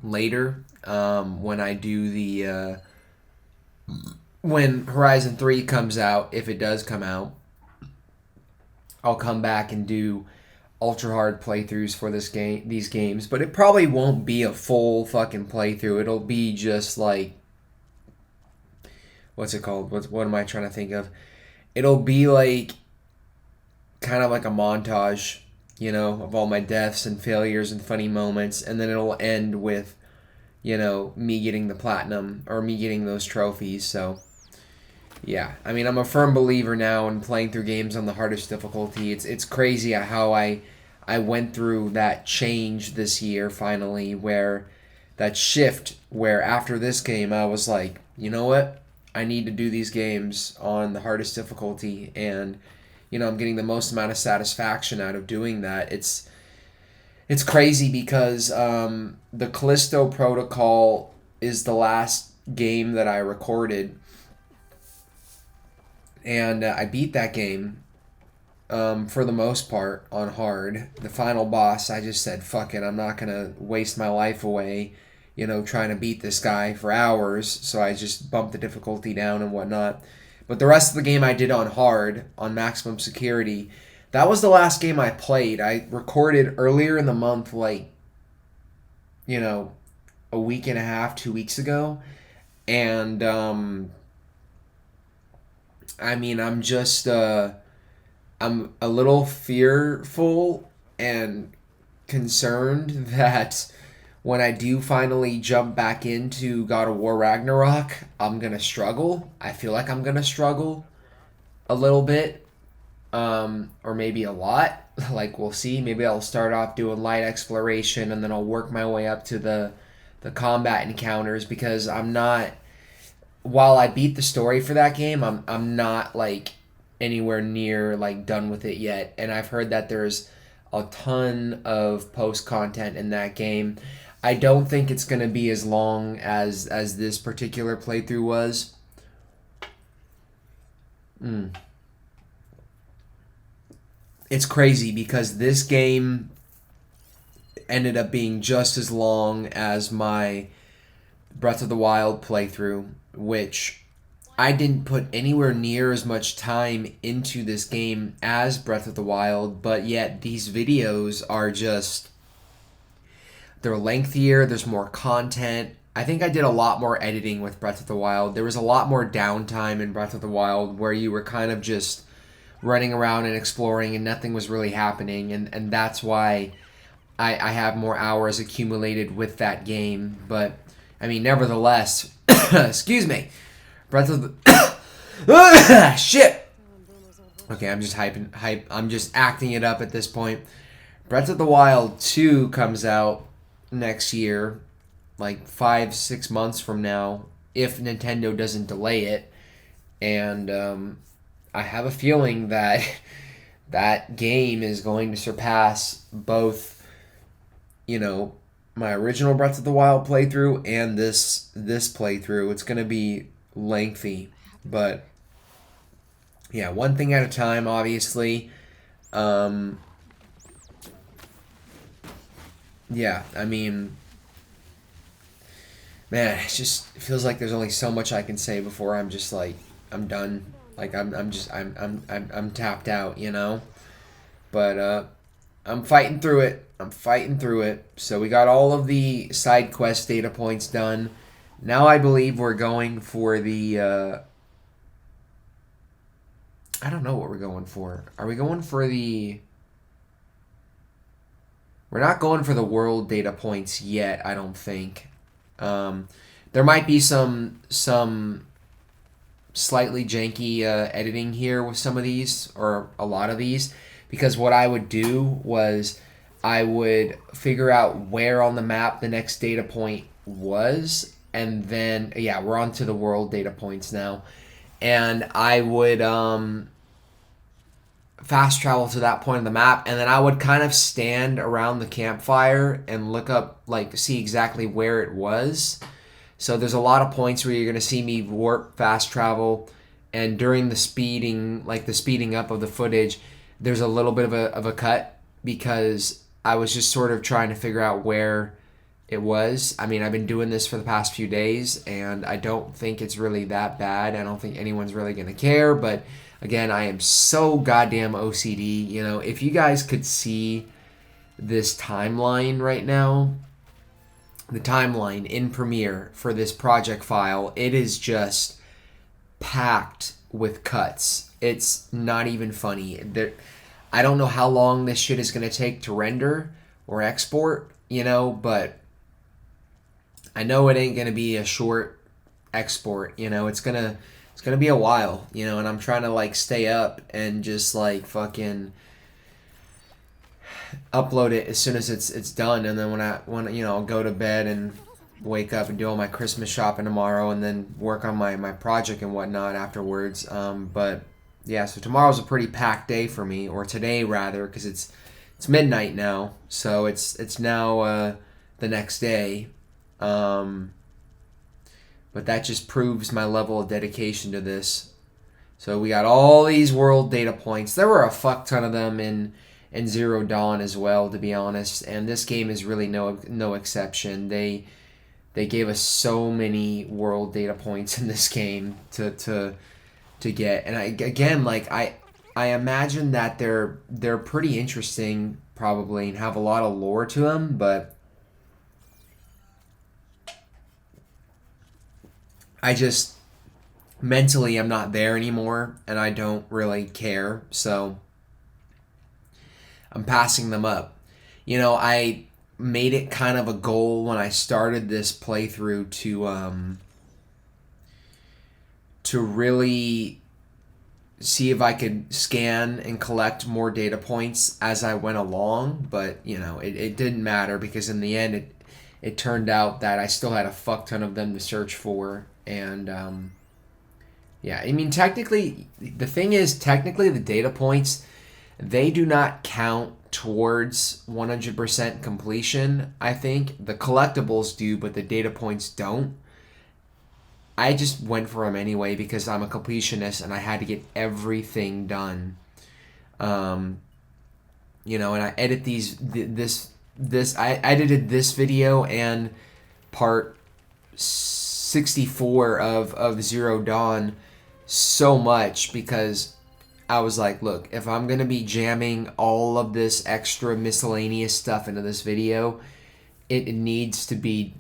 later, when I do the when Horizon 3 comes out. If it does come out, I'll come back and do ultra hard playthroughs for these games, but it probably won't be a full fucking playthrough. It'll be just like, what's it called? What am I trying to think of? It'll be like kind of like a montage, you know, of all my deaths and failures and funny moments, and then it'll end with, you know, me getting the platinum or me getting those trophies. So yeah, I mean, I'm a firm believer now in playing through games on the hardest difficulty. It's crazy how I went through that change this year finally, where that shift where after this game I was like, you know what? I need to do these games on the hardest difficulty, and I'm getting the most amount of satisfaction out of doing that. It's crazy because the Callisto Protocol is the last game that I recorded, and I beat that game for the most part on hard. The final boss, I just said, fuck it, I'm not going to waste my life away, trying to beat this guy for hours, so I just bumped the difficulty down and whatnot. But the rest of the game I did on hard, on maximum security. That was the last game I played. I recorded earlier in the month, like, a week and a half, 2 weeks ago. And, I'm just, I'm a little fearful and concerned that when I do finally jump back into God of War Ragnarok, I'm going to struggle. I feel like I'm going to struggle a little bit, or maybe a lot. Like, we'll see. Maybe I'll start off doing light exploration, and then I'll work my way up to the combat encounters, because I'm not, while I beat the story for that game, I'm not, like, anywhere near, like, done with it yet. And I've heard that there's a ton of post content in that game. I don't think it's going to be as long as this particular playthrough was. It's crazy because this game ended up being just as long as my Breath of the Wild playthrough, which I didn't put anywhere near as much time into this game as Breath of the Wild, but yet these videos are just, they're lengthier, there's more content. I think I did a lot more editing with Breath of the Wild. There was a lot more downtime in Breath of the Wild where you were kind of just running around and exploring and nothing was really happening, and that's why I have more hours accumulated with that game. But, nevertheless, excuse me, Breath of the... Shit! Okay, I'm just I'm just acting it up at this point. Breath of the Wild 2 comes out next year, like 5-6 months from now, if Nintendo doesn't delay it. And I have a feeling that that game is going to surpass both, my original Breath of the Wild playthrough and this playthrough. It's going to be lengthy, but yeah, one thing at a time, obviously. Yeah, man, it just feels like there's only so much I can say before I'm just like, I'm done. Like, I'm tapped out, But I'm fighting through it. So we got all of the side quest data points done. Now I believe we're going for the I don't know what we're going for. Are we going for the... We're not going for the world data points yet, I don't think. There might be some slightly janky editing here with some of these, or a lot of these, because what I would do was I would figure out where on the map the next data point was, and then, yeah, we're on to the world data points now, and I would fast travel to that point on the map, and then I would kind of stand around the campfire and look up, like, see exactly where it was. So there's a lot of points where you're going to see me warp, fast travel, and during the speeding, like the speeding up of the footage, there's a little bit of a cut, because I was just sort of trying to figure out where it was. I've been doing this for the past few days, and I don't think it's really that bad. I don't think anyone's really going to care, but again, I am so goddamn OCD. If you guys could see this timeline right now, the timeline in Premiere for this project file, it is just packed with cuts. It's not even funny. I don't know how long this shit is going to take to render or export, but I know it ain't going to be a short export, it's going to be a while, and I'm trying to, like, stay up and just, like, fucking upload it as soon as it's done, and then when I'll go to bed and wake up and do all my Christmas shopping tomorrow, and then work on my project and whatnot afterwards. But yeah, so tomorrow's a pretty packed day for me, or today rather, because it's midnight now, so it's now the next day. But that just proves my level of dedication to this. So we got all these world data points. There were a fuck ton of them in Zero Dawn as well, to be honest. And this game is really no exception. They gave us so many world data points in this game to get. And I imagine that they're pretty interesting probably and have a lot of lore to them, but I just mentally I'm not there anymore and I don't really care, so I'm passing them up. You know, I made it kind of a goal when I started this playthrough to really see if I could scan and collect more data points as I went along, but you know, it didn't matter because in the end it turned out that I still had a fuck ton of them to search for. And yeah, I mean, technically the thing is, technically the data points, they do not count towards 100% completion. I think the collectibles do, but the data points don't. I just went for them anyway because I'm a completionist and I had to get everything done. You know, and I edit I edited this video and part 64 of Zero Dawn so much because I was like, look, if I'm going to be jamming all of this extra miscellaneous stuff into this video, it needs to be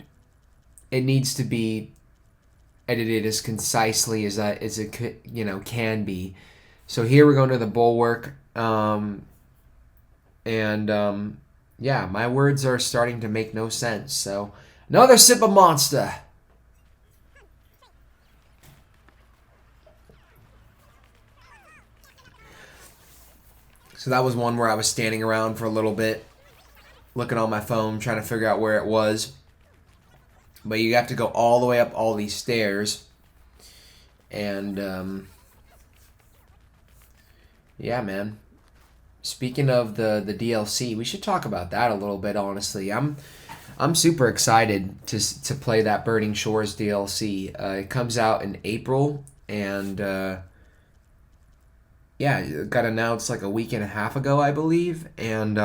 edited as concisely as it you know can be. So here we're going to the bulwark, yeah, my words are starting to make no sense. So another sip of Monster. So that was one where I was standing around for a little bit, looking on my phone, trying to figure out where it was. But you have to go all the way up all these stairs. And, yeah, man. Speaking of the DLC, we should talk about that a little bit, honestly. I'm super excited to play that Burning Shores DLC. It comes out in April, and, yeah, it got announced like a week and a half ago, I believe. And,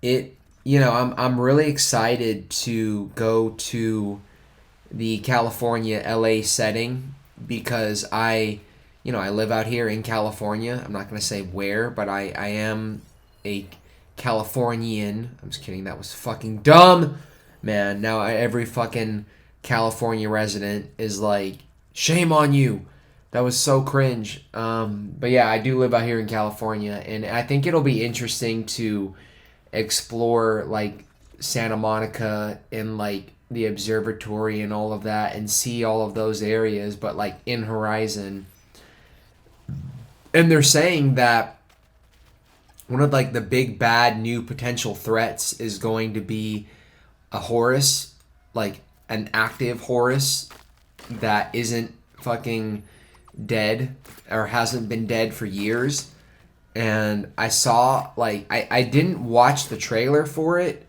you know, I'm really excited to go to the California LA setting because I live out here in California. I'm not going to say where, but I am a Californian. I'm just kidding. That was fucking dumb. Man, now every fucking California resident is like, shame on you. That was so cringe. But yeah, I do live out here in California, and I think it'll be interesting to explore like Santa Monica and like the observatory and all of that and see all of those areas, but like in Horizon. And they're saying that one of like the big bad new potential threats is going to be a Horus, like an active Horus that isn't fucking dead or hasn't been dead for years. And I saw, like, I didn't watch the trailer for it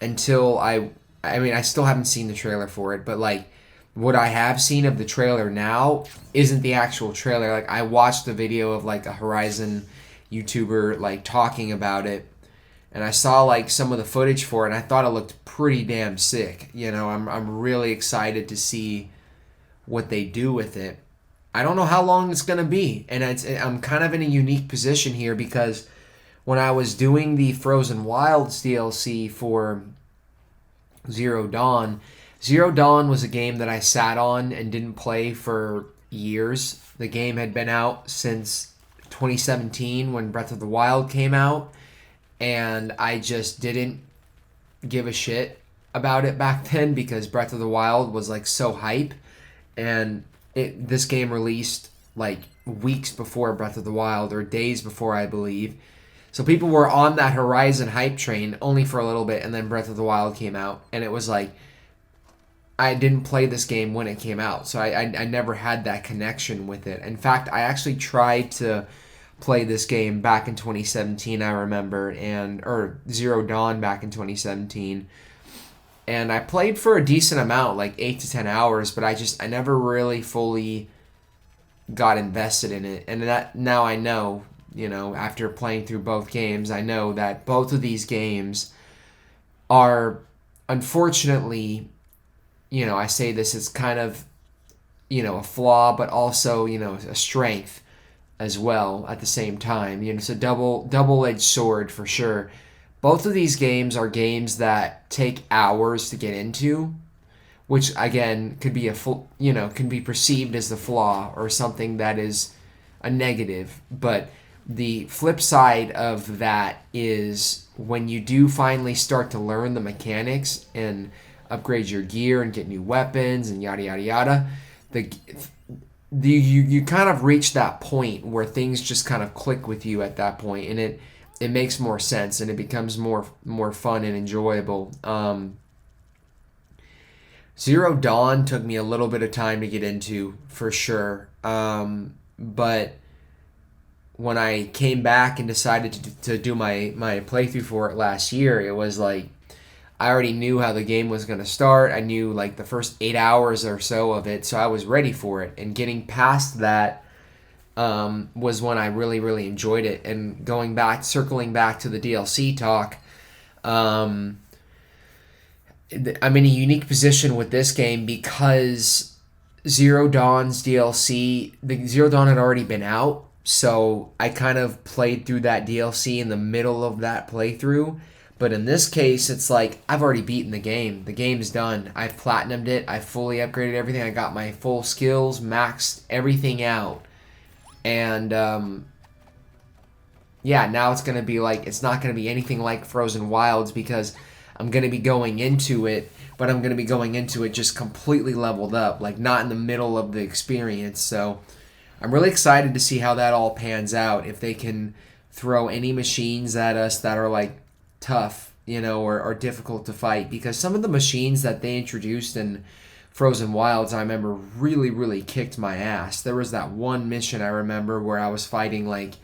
until I mean, I still haven't seen the trailer for it, but, like, what I have seen of the trailer now isn't the actual trailer. Like, I watched the video of, like, a Horizon YouTuber, like, talking about it, and I saw, like, some of the footage for it, and I thought it looked pretty damn sick. You know, I'm really excited to see what they do with it. I don't know how long it's going to be, and I'm kind of in a unique position here because when I was doing the Frozen Wilds DLC for Zero Dawn was a game that I sat on and didn't play for years. The game had been out since 2017 when Breath of the Wild came out, and I just didn't give a shit about it back then because Breath of the Wild was like so hype, and this game released like weeks before Breath of the Wild, or days before, I believe. So people were on that Horizon hype train only for a little bit, and then Breath of the Wild came out, and it was like, I didn't play this game when it came out, so I never had that connection with it. In fact, I actually tried to play this game back in 2017, I remember, or Zero Dawn back in 2017, and I played for a decent amount, like 8 to 10 hours, but I never really fully got invested in it. And that now I know, after playing through both games, I know that both of these games are, unfortunately, I say this as kind of, a flaw, but also, a strength as well at the same time. It's a double-edged sword for sure. Both of these games are games that take hours to get into, which again could be can be perceived as the flaw or something that is a negative. But the flip side of that is when you do finally start to learn the mechanics and upgrade your gear and get new weapons and yada yada yada, you kind of reach that point where things just kind of click with you at that point, and it makes more sense and it becomes more fun and enjoyable. Zero Dawn took me a little bit of time to get into, for sure. But when I came back and decided to do my playthrough for it last year, it was like I already knew how the game was going to start. I knew like the first 8 hours or so of it, so I was ready for it. And getting past that was when I really, really enjoyed it. And circling back to the DLC talk, I'm in a unique position with this game because Zero Dawn's DLC, the Zero Dawn had already been out, so I kind of played through that DLC in the middle of that playthrough. But in this case, it's like I've already beaten the game. The game's done. I've platinumed it. I've fully upgraded everything. I got my full skills, maxed everything out. And now it's going to be like, it's not going to be anything like Frozen Wilds because I'm going to be going into it, but I'm going to be going into it just completely leveled up, like not in the middle of the experience. So I'm really excited to see how that all pans out, if they can throw any machines at us that are like tough, or difficult to fight, because some of the machines that they introduced in Frozen Wilds, I remember really, really kicked my ass. There was that one mission I remember where I was fighting like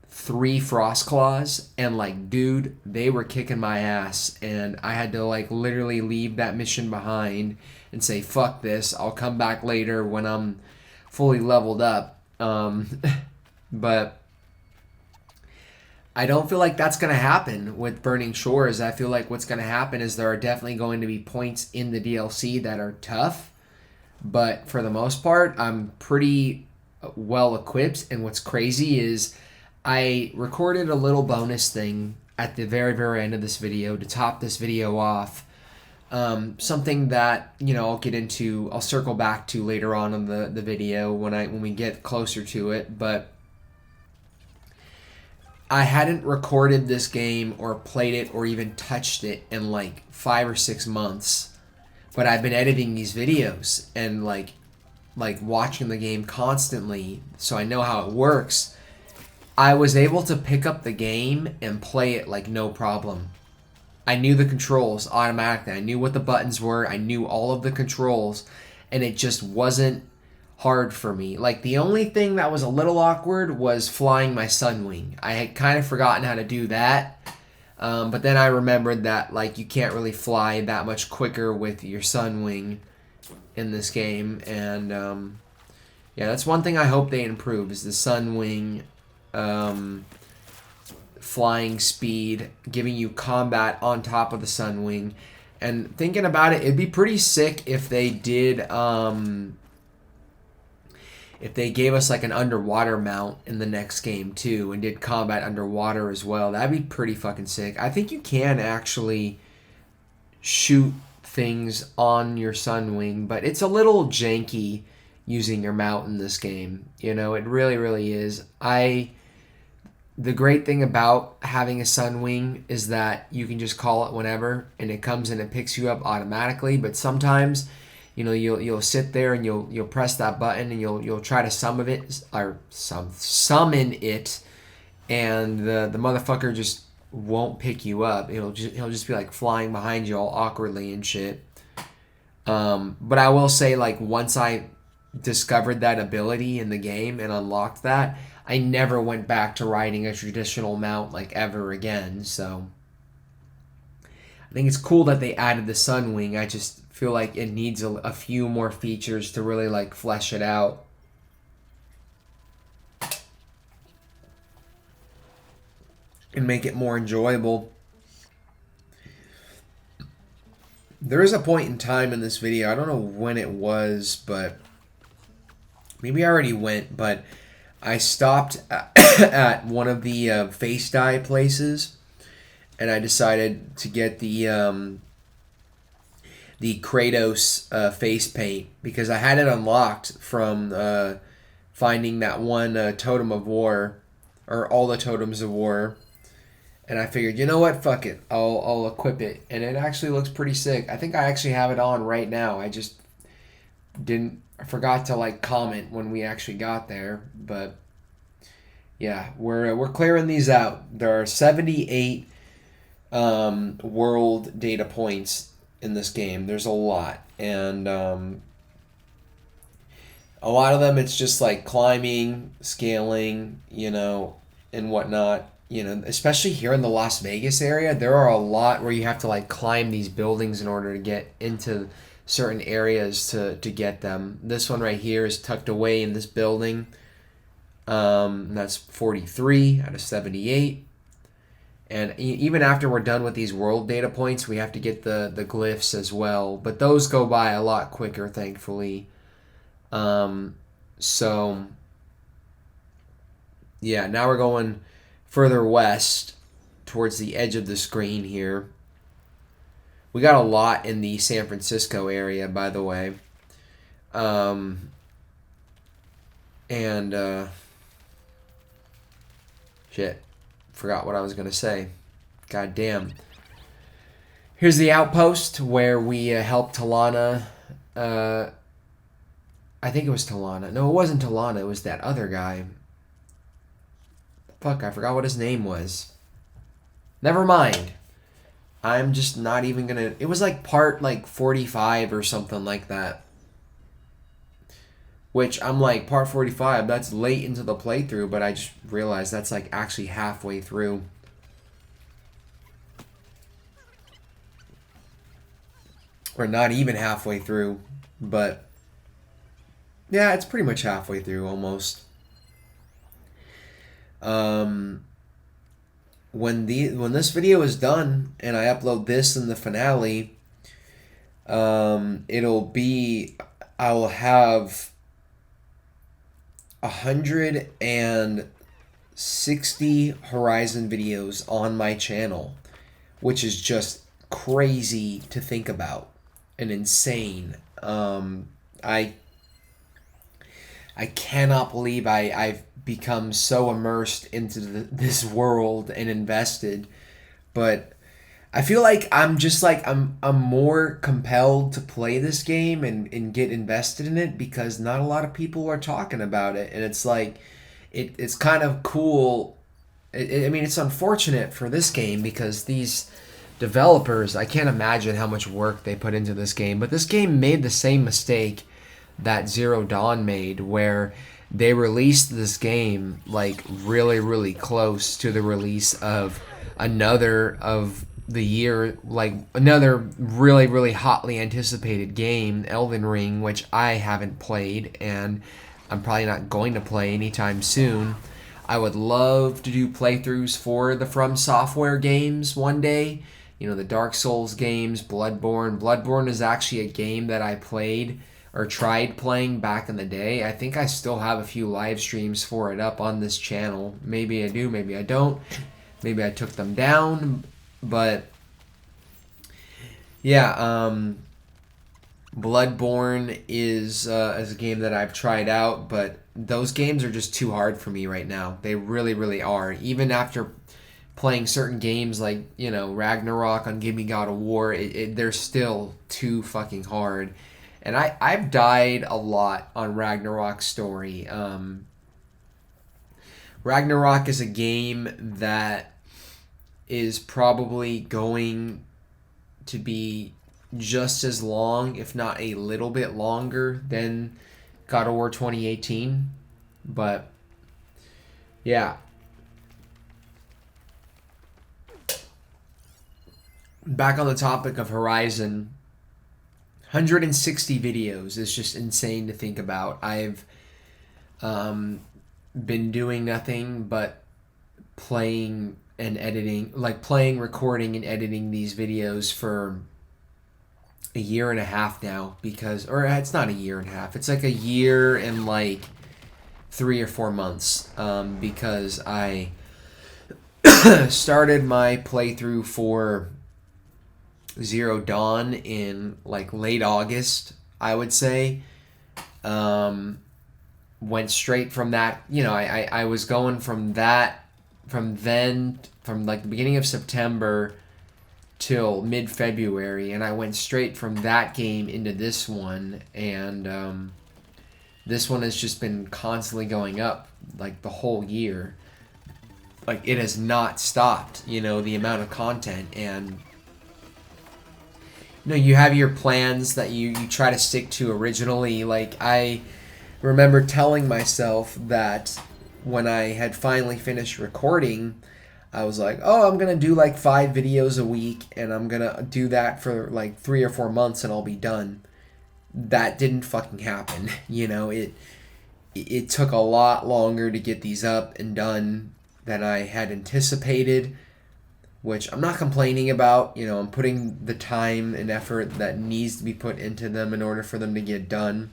3 frost claws, and like, dude, they were kicking my ass, and I had to like literally leave that mission behind and say, fuck this, I'll come back later when I'm fully leveled up. But I don't feel like that's going to happen with Burning Shores. I feel like what's going to happen is there are definitely going to be points in the DLC that are tough, but for the most part, I'm pretty well equipped. And what's crazy is I recorded a little bonus thing at the very, very end of this video to top this video off. Something that, I'll circle back to later on in the video when we get closer to it, but I hadn't recorded this game or played it or even touched it in like 5 or 6 months, but I've been editing these videos and like watching the game constantly, so I know how it works. I was able to pick up the game and play it like no problem. I knew the controls automatically. I knew what the buttons were. I knew all of the controls, and it just wasn't hard for me. Like, the only thing that was a little awkward was flying my Sunwing. I had kind of forgotten how to do that, but then I remembered that like you can't really fly that much quicker with your Sunwing in this game, and that's one thing I hope they improve is the Sunwing flying speed, giving you combat on top of the Sunwing. And thinking about it, it'd be pretty sick if they did if they gave us like an underwater mount in the next game too and did combat underwater as well. That'd be pretty fucking sick. I think you can actually shoot things on your Sunwing, but it's a little janky using your mount in this game. It really, really is. The great thing about having a Sunwing is that you can just call it whenever and it comes and it picks you up automatically, but sometimes you'll sit there and you'll press that button and you'll try to summon it, and the motherfucker just won't pick you up. He'll just be like flying behind you all awkwardly and shit. But I will say, like, once I discovered that ability in the game and unlocked that, I never went back to riding a traditional mount like ever again. So I think it's cool that they added the Sunwing. I just feel like it needs a few more features to really like flesh it out. And make it more enjoyable. There is a point in time in this video, I don't know when it was, but maybe I already went, but I stopped at one of the face dye places, and I decided to get the Kratos face paint because I had it unlocked from finding that one totem of war, or all the totems of war. And I figured, you know what, fuck it, I'll equip it, and it actually looks pretty sick. I think I actually have it on right now. I just I forgot to like comment when we actually got there, but yeah, we're clearing these out. There are 78 world data points in this game. There's a lot, and a lot of them it's just like climbing, scaling, and whatnot. Especially here in the Las Vegas area, there are a lot where you have to like climb these buildings in order to get into certain areas to get them. This one right here is tucked away in this building. That's 43 out of 78. And even after we're done with these world data points, we have to get the glyphs as well. But those go by a lot quicker, thankfully. So, yeah, now we're going further west towards the edge of the screen here. We got a lot in the San Francisco area, by the way. Shit. Forgot what I was going to say. God damn. Here's the outpost where we helped Talana. I think it was Talana. No, it wasn't Talana. It was that other guy. Fuck, I forgot what his name was. Never mind. I'm just not even gonna... It was like part like 45 or something like that. Which I'm like, part 45, that's late into the playthrough, but I just realized that's like actually halfway through. Or not even halfway through, but yeah, it's pretty much halfway through almost. When this video is done and I upload this in the finale, I will have 160 Horizon videos on my channel, which is just crazy to think about and insane. I cannot believe I've become so immersed into this world and invested, but I feel like I'm more compelled to play this game and get invested in it because not a lot of people are talking about it, and it's like it's kind of cool. I mean, it's unfortunate for this game because these developers, I can't imagine how much work they put into this game, but this game made the same mistake that Zero Dawn made, where they released this game like really, really close to the release of another of the year, like another really, really hotly anticipated game, Elden Ring, which I haven't played and I'm probably not going to play anytime soon. I would love to do playthroughs for the From Software games one day. The Dark Souls games, Bloodborne. Bloodborne is actually a game that I played or tried playing back in the day. I think I still have a few live streams for it up on this channel. Maybe I do, maybe I don't. Maybe I took them down, but yeah, Bloodborne is a game that I've tried out, but those games are just too hard for me right now. They really, really are. Even after playing certain games like, Ragnarok on Give Me God of War, they're still too fucking hard. And I've died a lot on Ragnarok's story. Ragnarok is a game that is probably going to be just as long, if not a little bit longer, than God of War 2018. But yeah. Back on the topic of Horizon, 160 videos is just insane to think about. I've been doing nothing but playing and editing, like playing, recording, and editing these videos for a year and a half now, because, or it's not a year and a half, it's like a year and like 3 or 4 months, because I started my playthrough for Zero Dawn in like late August, I would say. Went straight from that, you know, I was going from that, from like the beginning of September till mid-February, and I went straight from that game into this one, and this one has just been constantly going up like the whole year. Like, it has not stopped, you know, the amount of content. And you know, you have your plans that you try to stick to originally. Like, I remember telling myself that when I had finally finished recording, I was like, oh, I'm going to do like 5 videos a week, and I'm going to do that for like 3 or 4 months, and I'll be done. That didn't fucking happen. You know, it took a lot longer to get these up and done than I had anticipated, which I'm not complaining about. You know, I'm putting the time and effort that needs to be put into them in order for them to get done.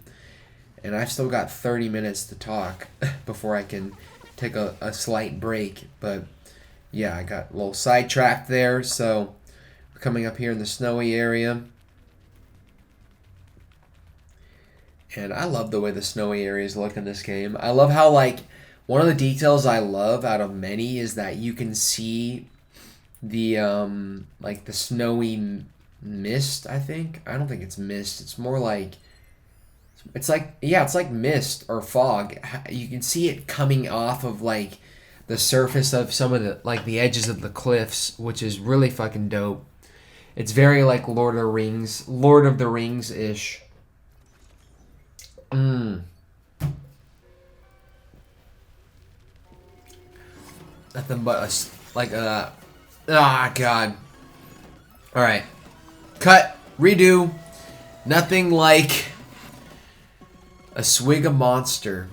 And I've still got 30 minutes to talk before I can take a slight break. But yeah, I got a little sidetracked there. So we're coming up here in the snowy area. And I love the way the snowy areas look in this game. I love how, like, one of the details I love out of many is that you can see the, like, the snowy mist, I think. I don't think it's mist. It's more like, it's like, yeah, it's like mist or fog. You can see it coming off of, like, the surface of some of the, like, the edges of the cliffs, which is really fucking dope. It's very, like, Lord of the Rings-ish. Nothing but God. Alright. Cut. Redo. Nothing like a swig of Monster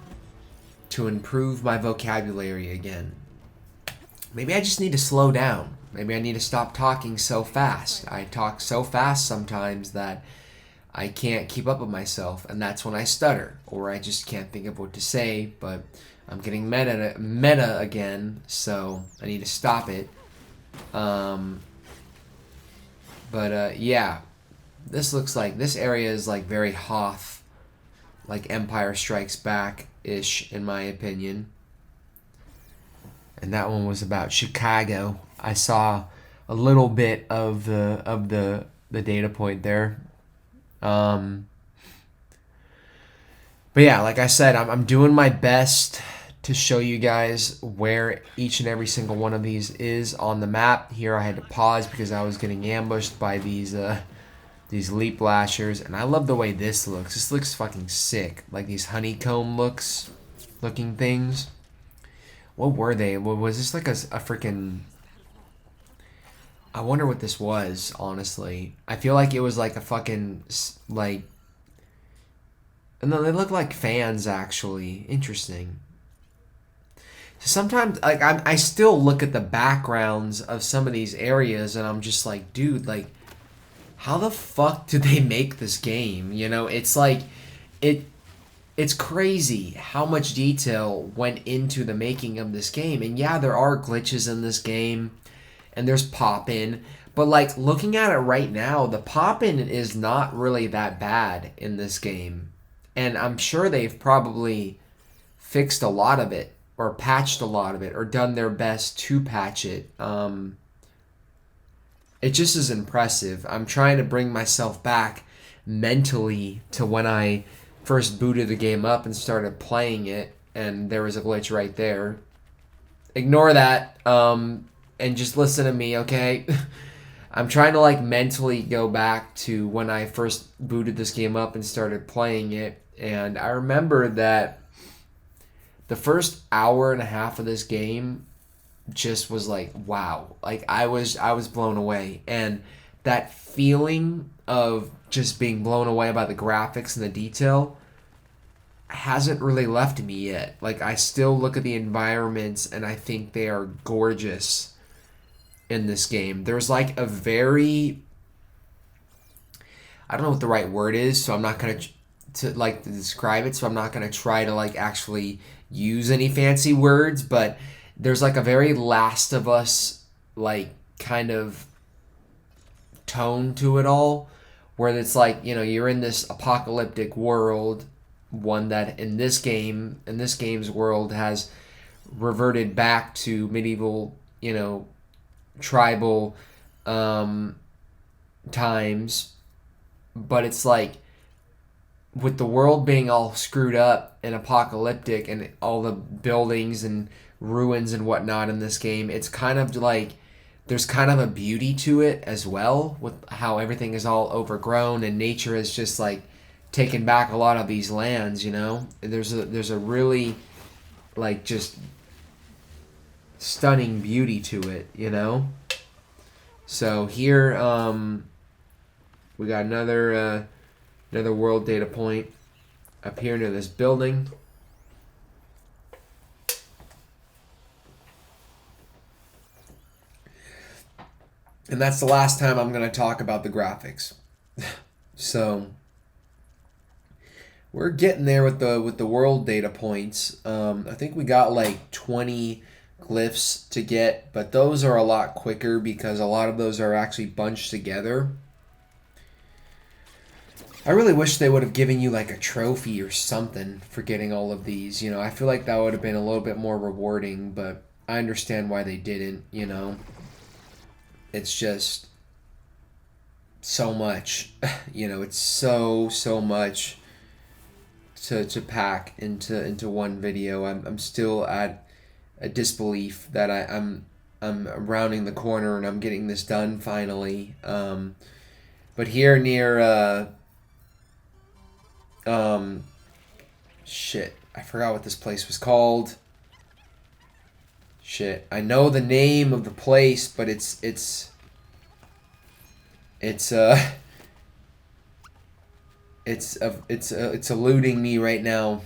to improve my vocabulary again. Maybe I just need to slow down. Maybe I need to stop talking so fast. I talk so fast sometimes that I can't keep up with myself, and that's when I stutter, or I just can't think of what to say. But I'm getting meta again, so I need to stop it. Yeah, this looks like, this area is like very Hoth, like Empire Strikes Back-ish, in my opinion. And that one was about Chicago. I saw a little bit of the data point there. But yeah, like I said, I'm doing my best to show you guys where each and every single one of these is on the map. Here I had to pause because I was getting ambushed by these leap lashers, and I love the way this looks. This looks fucking sick. Like these honeycomb looking things. What were they? Was this like a freaking... I wonder what this was, honestly. I feel like it was like a fucking, like... And then they look like fans, actually. Interesting. Sometimes, like, I still look at the backgrounds of some of these areas, and I'm just like, dude, like, how the fuck did they make this game? You know, it's like, it's crazy how much detail went into the making of this game. And yeah, there are glitches in this game, and there's pop-in, but like looking at it right now, the pop-in is not really that bad in this game. And I'm sure they've probably fixed a lot of it, or patched a lot of it, or done their best to patch it. It just is impressive. I'm trying to bring myself back mentally to when I first booted the game up and started playing it, and there was a glitch right there. ignore that, and just listen to me, okay? I'm trying to like mentally go back to when I first booted this game up and started playing it, and I remember that the first hour and a half of this game just was like, wow. Like I was blown away, and that feeling of just being blown away by the graphics and the detail hasn't really left me yet. Like I still look at the environments and I think they are gorgeous in this game. There's like a very, I don't know what the right word is, so I'm not gonna to describe it. So I'm not gonna try to like actually use any fancy words, but there's like a very Last of Us like kind of tone to it all, where it's like, you know, you're in this apocalyptic world, one that in this game's world has reverted back to medieval, you know, tribal times, but it's like with the world being all screwed up and apocalyptic and all the buildings and ruins and whatnot in this game, it's kind of like there's kind of a beauty to it as well, with how everything is all overgrown and nature is just like taken back a lot of these lands, you know. There's a really like just stunning beauty to it, you know. So here we got another world data point up here near this building. And that's the last time I'm going to talk about the graphics. So we're getting there with the world data points. I think we got like 20 glyphs to get, but those are a lot quicker because a lot of those are actually bunched together. I really wish they would have given you like a trophy or something for getting all of these. You know, I feel like that would have been a little bit more rewarding, but I understand why they didn't, you know. It's just so much, you know, it's so much to pack into one video. I'm still at a disbelief that I'm rounding the corner and I'm getting this done finally. But here near shit, I forgot what this place was called. Shit, I know the name of the place, but it's eluding me right now.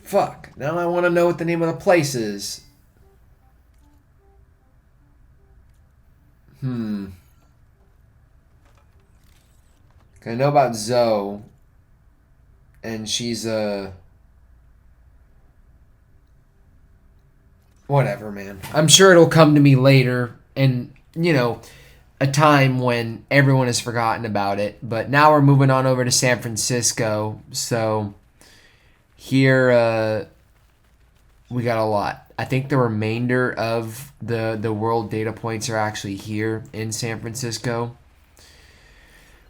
Fuck. Now I want to know what the name of the place is. I know about Zoe, and she's whatever, man. I'm sure it'll come to me later, and you know, a time when everyone has forgotten about it. But now we're moving on over to San Francisco. So here we got a lot. I think the remainder of the world data points are actually here in San Francisco,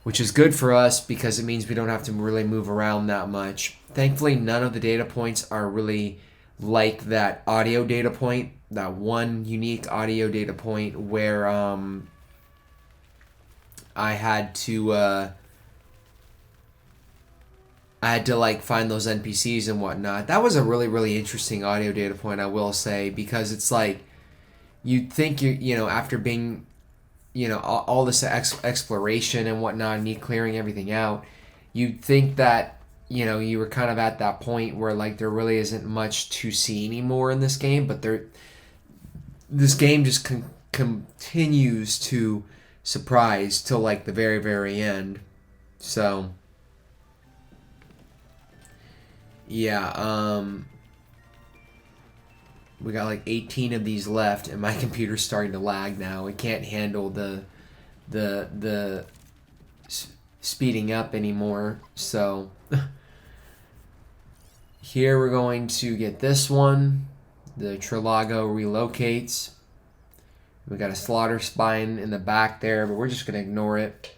which is good for us because it means we don't have to really move around that much. Thankfully, none of the data points are really like that audio data point, that one unique audio data point where I had to like find those NPCs and whatnot. That was a really interesting audio data point, I will say, because it's like you'd think you know, after being, you know, all this exploration and whatnot, and you clearing everything out, you'd think that, you know, you were kind of at that point where like there really isn't much to see anymore in this game, but this game just continues to surprise till like the very end. So yeah, we got like 18 of these left, and my computer's starting to lag now. It can't handle the speeding up anymore. So here we're going to get this one. The Trilago relocates. We got a slaughter spine in the back there, but we're just going to ignore it.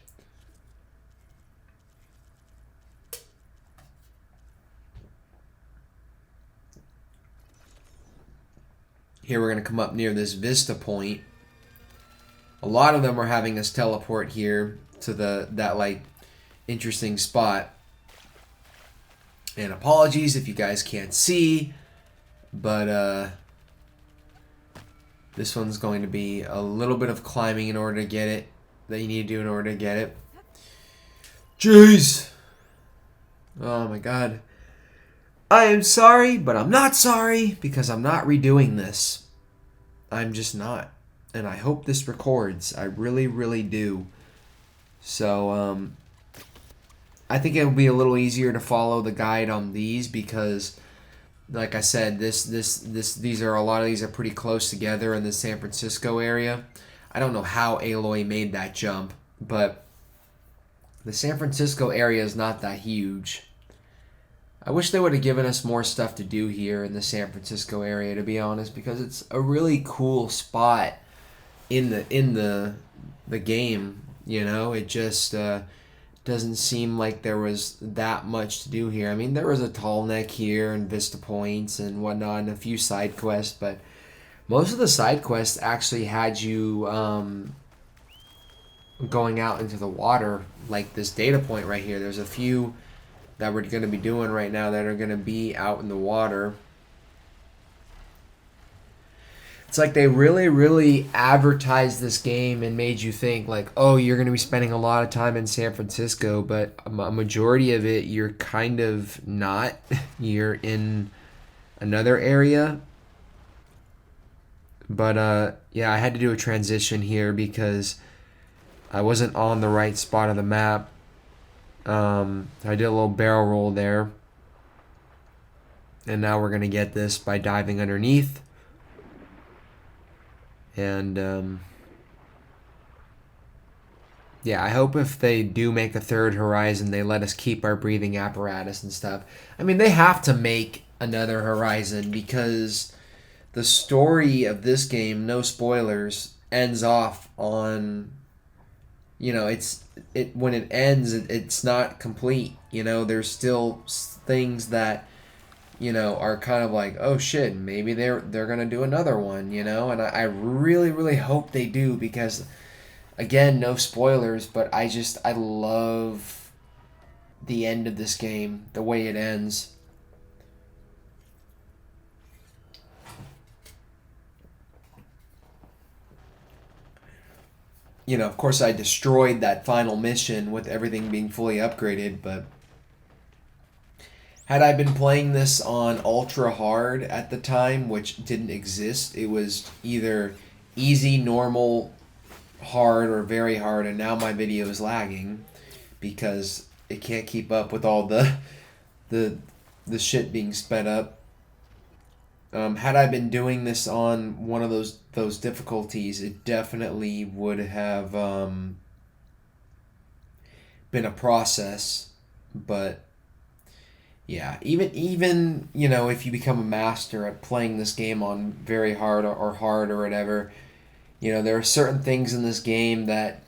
Here we're going to come up near this vista point. A lot of them are having us teleport here to that like interesting spot. And apologies if you guys can't see, but this one's going to be a little bit of climbing in order to get it, that you need to do in order to get it. Jeez! Oh my god. I am sorry, but I'm not sorry because I'm not redoing this. I'm just not. And I hope this records. I really, really do. So, I think it'll be a little easier to follow the guide on these because, like I said, these are, a lot of these are pretty close together in the San Francisco area. I don't know how Aloy made that jump, but the San Francisco area is not that huge. I wish they would have given us more stuff to do here in the San Francisco area, to be honest, because it's a really cool spot in the game. You know, it just doesn't seem like there was that much to do here. I mean, there was a tall neck here and Vista Points and whatnot, and a few side quests, but most of the side quests actually had you going out into the water, like this data point right here. There's a few that we're going to be doing right now that are going to be out in the water. It's like they really, really advertised this game and made you think like, oh, you're going to be spending a lot of time in San Francisco, but a majority of it you're kind of not. You're in another area. But yeah, I had to do a transition here because I wasn't on the right spot of the map. I did a little barrel roll there. And now we're going to get this by diving underneath. And yeah, I hope if they do make a third Horizon, they let us keep our breathing apparatus and stuff. I mean, they have to make another Horizon because the story of this game, no spoilers, ends off on, you know, when it ends, it's not complete. You know, there's still things that, you know, are kind of like, oh shit, maybe they're gonna do another one, you know, and I really, really hope they do because, again, no spoilers, but I love the end of this game, the way it ends. You know, of course I destroyed that final mission with everything being fully upgraded, but had I been playing this on ultra hard at the time, which didn't exist, it was either easy, normal, hard, or very hard, and now my video is lagging because it can't keep up with all the shit being sped up. Had I been doing this on one of those difficulties, it definitely would have been a process, but yeah, even you know, if you become a master at playing this game on very hard or hard or whatever, you know, there are certain things in this game that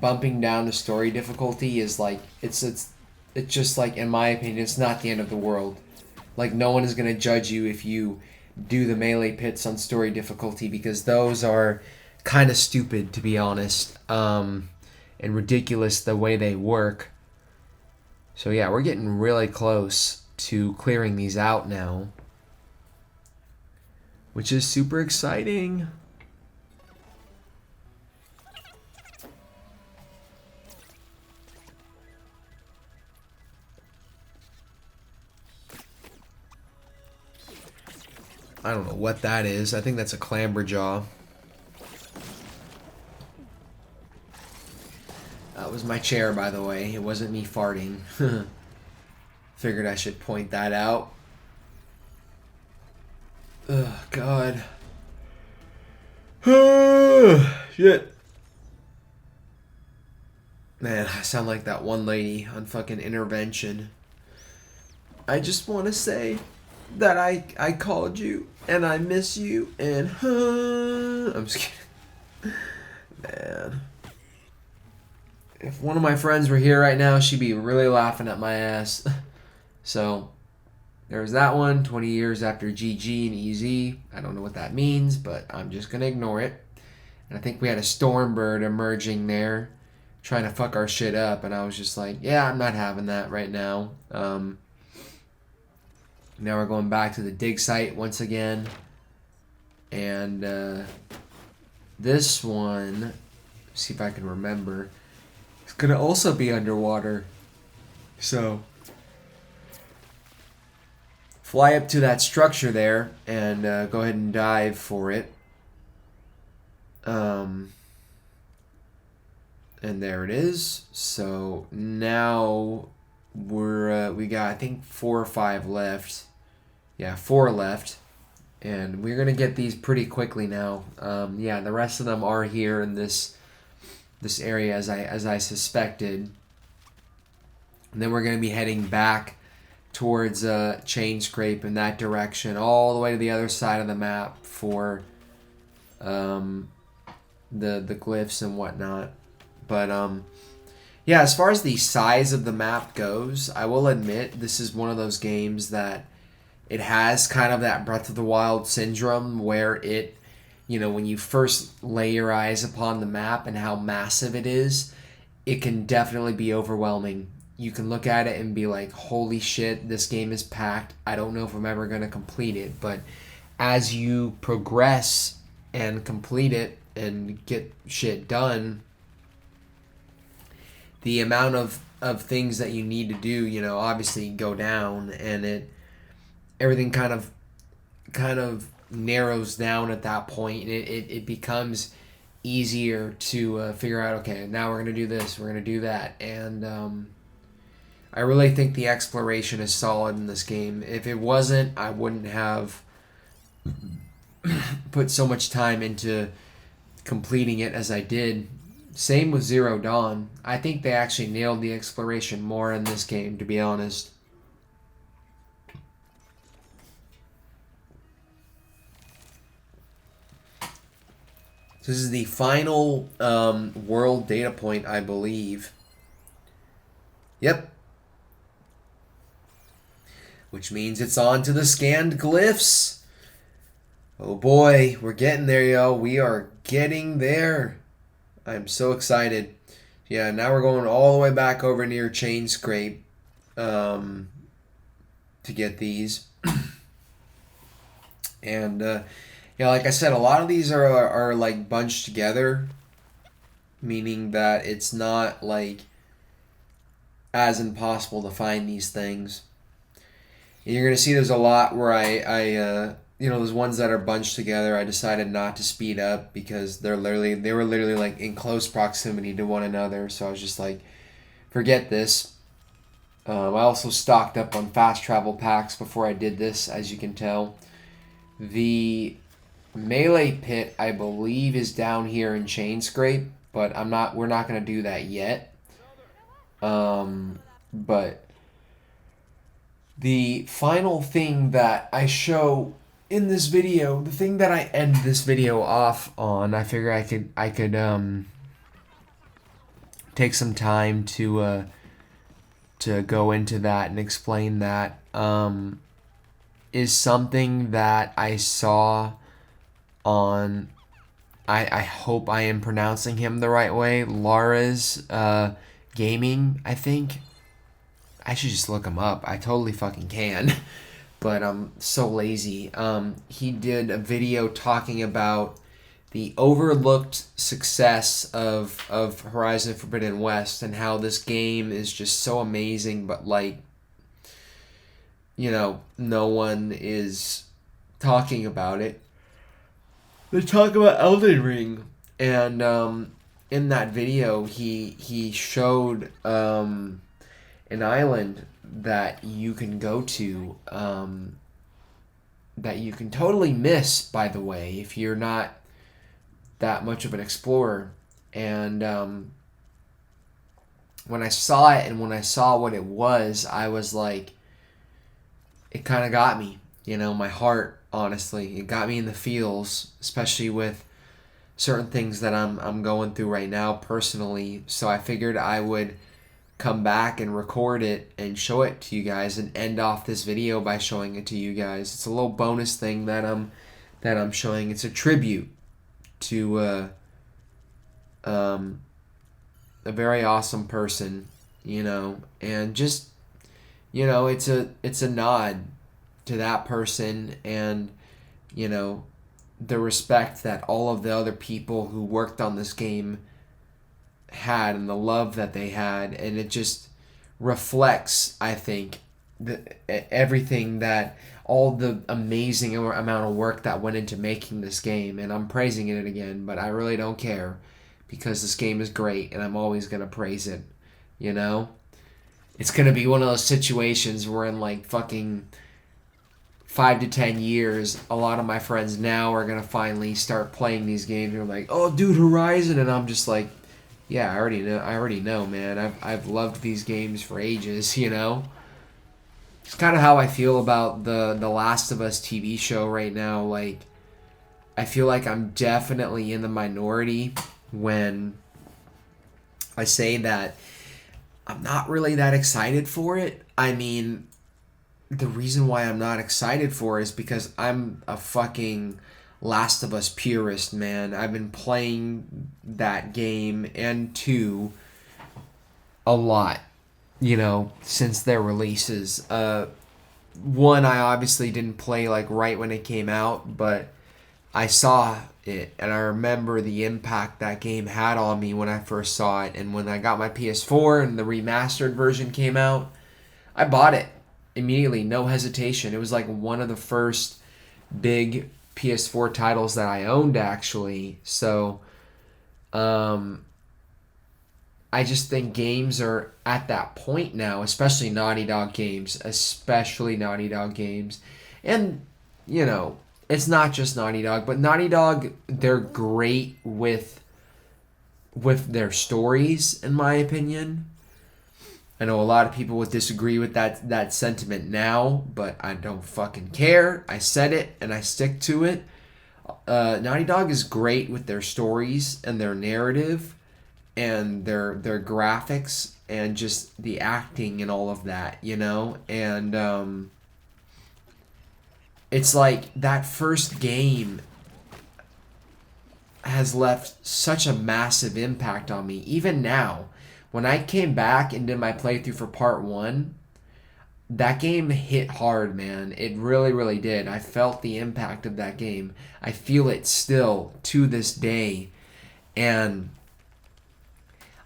bumping down the story difficulty is like it's just like, in my opinion, it's not the end of the world. Like, no one is going to judge you if you do the melee pits on story difficulty because those are kind of stupid, to be honest, and ridiculous the way they work. So yeah, we're getting really close to clearing these out now, which is super exciting. I don't know what that is. I think that's a clamberjaw. That was my chair, by the way. It wasn't me farting. Figured I should point that out. Ugh, God. Shit. Man, I sound like that one lady on fucking Intervention. I just want to say that I called you and I miss you and I'm just kidding. Man. If one of my friends were here right now, she'd be really laughing at my ass. So, There's that one, 20 years after GG and EZ. I don't know what that means, but I'm just going to ignore it. And I think we had a Stormbird emerging there, trying to fuck our shit up, and I was just like, yeah, I'm not having that right now. Now we're going back to the dig site once again. And this one, see if I can remember, it's going to also be underwater. So fly up to that structure there and go ahead and dive for it. And there it is. So now we got, I think, 4 or 5 left. Yeah, 4 left. And we're going to get these pretty quickly now. Yeah, the rest of them are here in this area as I suspected. And then we're going to be heading back towards Chain Scrape in that direction, all the way to the other side of the map for the glyphs and whatnot. But yeah, as far as the size of the map goes, I will admit this is one of those games that it has kind of that Breath of the Wild syndrome where it, you know, when you first lay your eyes upon the map and how massive it is, it can definitely be overwhelming. You can look at it and be like, holy shit, this game is packed. I don't know if I'm ever going to complete it. But as you progress and complete it and get shit done, the amount of things that you need to do, you know, obviously go down, and everything kind of narrows down at that point. It becomes easier to figure out, okay, now we're going to do this, we're going to do that. And I really think the exploration is solid in this game. If it wasn't, I wouldn't have put so much time into completing it as I did. Same with Zero Dawn. I think they actually nailed the exploration more in this game, to be honest. This is the final world data point, I believe. Yep. Which means it's on to the scanned glyphs. Oh boy, we're getting there, yo. We are getting there. I'm so excited. Yeah, now we're going all the way back over near Chain Scrape to get these. And yeah, like I said, a lot of these are like bunched together, meaning that it's not like as impossible to find these things. And you're gonna see there's a lot where I you know, those ones that are bunched together, I decided not to speed up because they were literally like in close proximity to one another. So I was just like, forget this. I also stocked up on fast travel packs before I did this, as you can tell. The melee pit, I believe, is down here in Chain Scrape, but we're not gonna do that yet. But the final thing that I show in this video, the thing that I end this video off on, I figure I could take some time to go into that and explain that, is something that I saw on, I hope I am pronouncing him the right way, Lara's Gaming, I think. I should just look him up. I totally fucking can. But I'm so lazy. He did a video talking about the overlooked success of Horizon Forbidden West and how this game is just so amazing, but like, you know, no one is talking about it. They talk about Elden Ring, and in that video he showed an island that you can go to, that you can totally miss, by the way, if you're not that much of an explorer. And when I saw it and when I saw what it was, I was like, it kind of got me, you know, my heart, honestly. It got me in the feels, especially with certain things that I'm going through right now personally. So I figured I would come back and record it and show it to you guys and end off this video by showing it to you guys. It's a little bonus thing that I'm showing. It's a tribute to a very awesome person, you know, and just, you know, it's a nod to that person, and, you know, the respect that all of the other people who worked on this game had and the love that they had, and it just reflects, I think, everything that all the amazing amount of work that went into making this game. And I'm praising it again, but I really don't care, because this game is great and I'm always gonna praise it, you know. It's gonna be one of those situations where in like fucking 5 to 10 years, a lot of my friends now are gonna finally start playing these games and they're like, oh dude, Horizon, and I'm just like, yeah, I already know, man. I've loved these games for ages, you know? It's kind of how I feel about the Last of Us TV show right now. Like, I feel like I'm definitely in the minority when I say that I'm not really that excited for it. I mean, the reason why I'm not excited for it is because I'm a fucking Last of Us purist, man. I've been playing that game and 2 a lot, you know, since their releases. 1, I obviously didn't play like right when it came out, but I saw it and I remember the impact that game had on me when I first saw it. And when I got my PS4 and the remastered version came out, I bought it immediately, no hesitation. It was like one of the first big PS4 titles that I owned, actually. So I just think games are at that point now, especially Naughty Dog games, and, you know, it's not just Naughty Dog, but Naughty Dog, they're great with their stories, in my opinion. I know a lot of people would disagree with that sentiment now, but I don't fucking care. I said it and I stick to it. Naughty Dog is great with their stories and their narrative and their graphics and just the acting and all of that, you know? And it's like that first game has left such a massive impact on me. Even now, when I came back and did my playthrough for part 1, that game hit hard, man. It really, really did. I felt the impact of that game. I feel it still to this day. And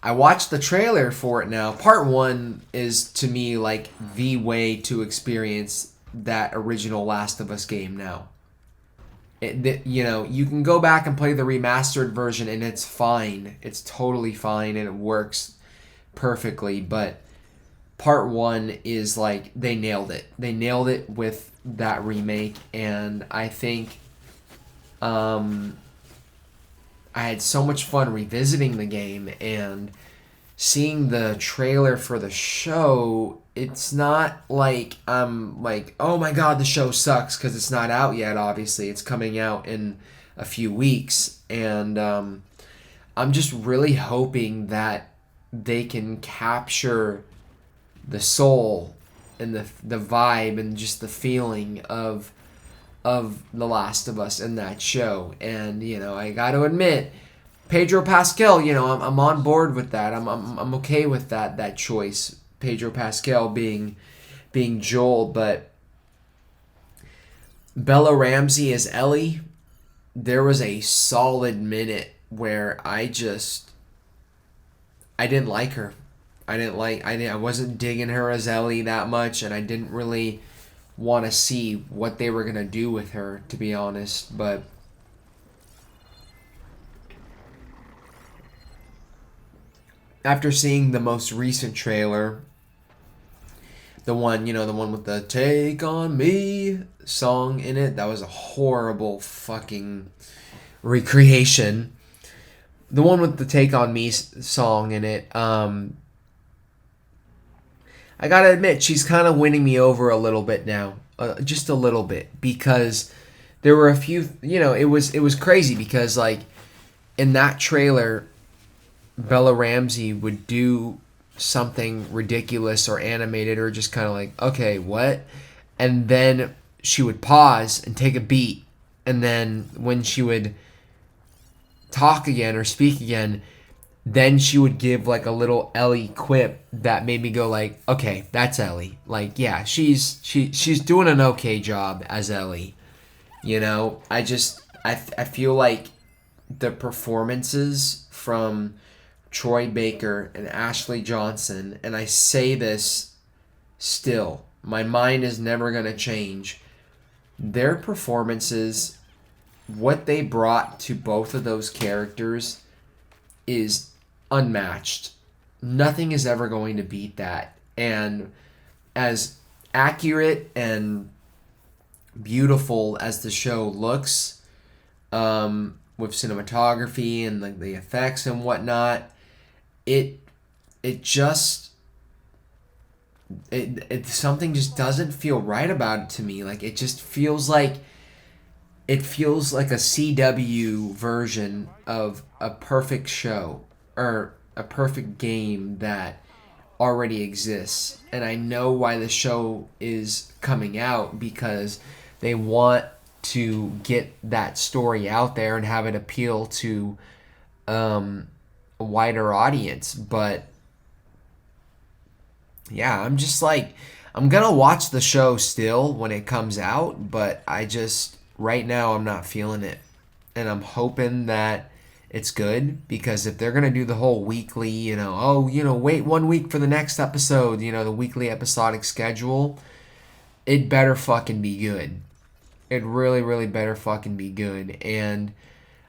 I watched the trailer for it now. Part 1 is, to me, like the way to experience that original Last of Us game now. You know, you can go back and play the remastered version and it's fine. It's totally fine and it works perfectly, but part 1 is like they nailed it. They nailed it with that remake, and I think I had so much fun revisiting the game and seeing the trailer for the show. It's not like I'm like, oh my god, the show sucks, because it's not out yet, obviously. It's coming out in a few weeks, and I'm just really hoping that they can capture the soul and the vibe and just the feeling of The Last of Us in that show. And, you know, I got to admit, Pedro Pascal, you know, I'm on board with that. I'm okay with that choice. Pedro Pascal being Joel, but Bella Ramsey as Ellie, there was a solid minute where I didn't like her. I wasn't digging her as Ellie that much, and I didn't really want to see what they were going to do with her, to be honest. But after seeing the most recent trailer, the one with the "Take on Me" song in it, that was a horrible fucking recreation. The one with the "Take on Me" song in it, I gotta admit, she's kind of winning me over a little bit now. Just a little bit. Because there were a few, you know, it was crazy because, like, in that trailer, Bella Ramsey would do something ridiculous or animated or just kind of like, okay, what? And then she would pause and take a beat. And then when she would talk again or speak again, then she would give like a little Ellie quip that made me go like, okay, that's Ellie. Like, yeah, she's doing an okay job as Ellie. You know, I feel like the performances from Troy Baker and Ashley Johnson, and I say this still, my mind is never going to change. Their performances, what they brought to both of those characters is unmatched. Nothing is ever going to beat that. And as accurate and beautiful as the show looks, with cinematography and the effects and whatnot, it something just doesn't feel right about it to me. Like it just feels like a CW version of a perfect show or a perfect game that already exists. And I know why the show is coming out, because they want to get that story out there and have it appeal to a wider audience. But yeah, I'm just like, I'm gonna watch the show still when it comes out, but right now I'm not feeling it. And I'm hoping that it's good, because if they're gonna do the whole weekly, wait 1 week for the next episode, the weekly episodic schedule, it better fucking be good. It really, really better fucking be good. And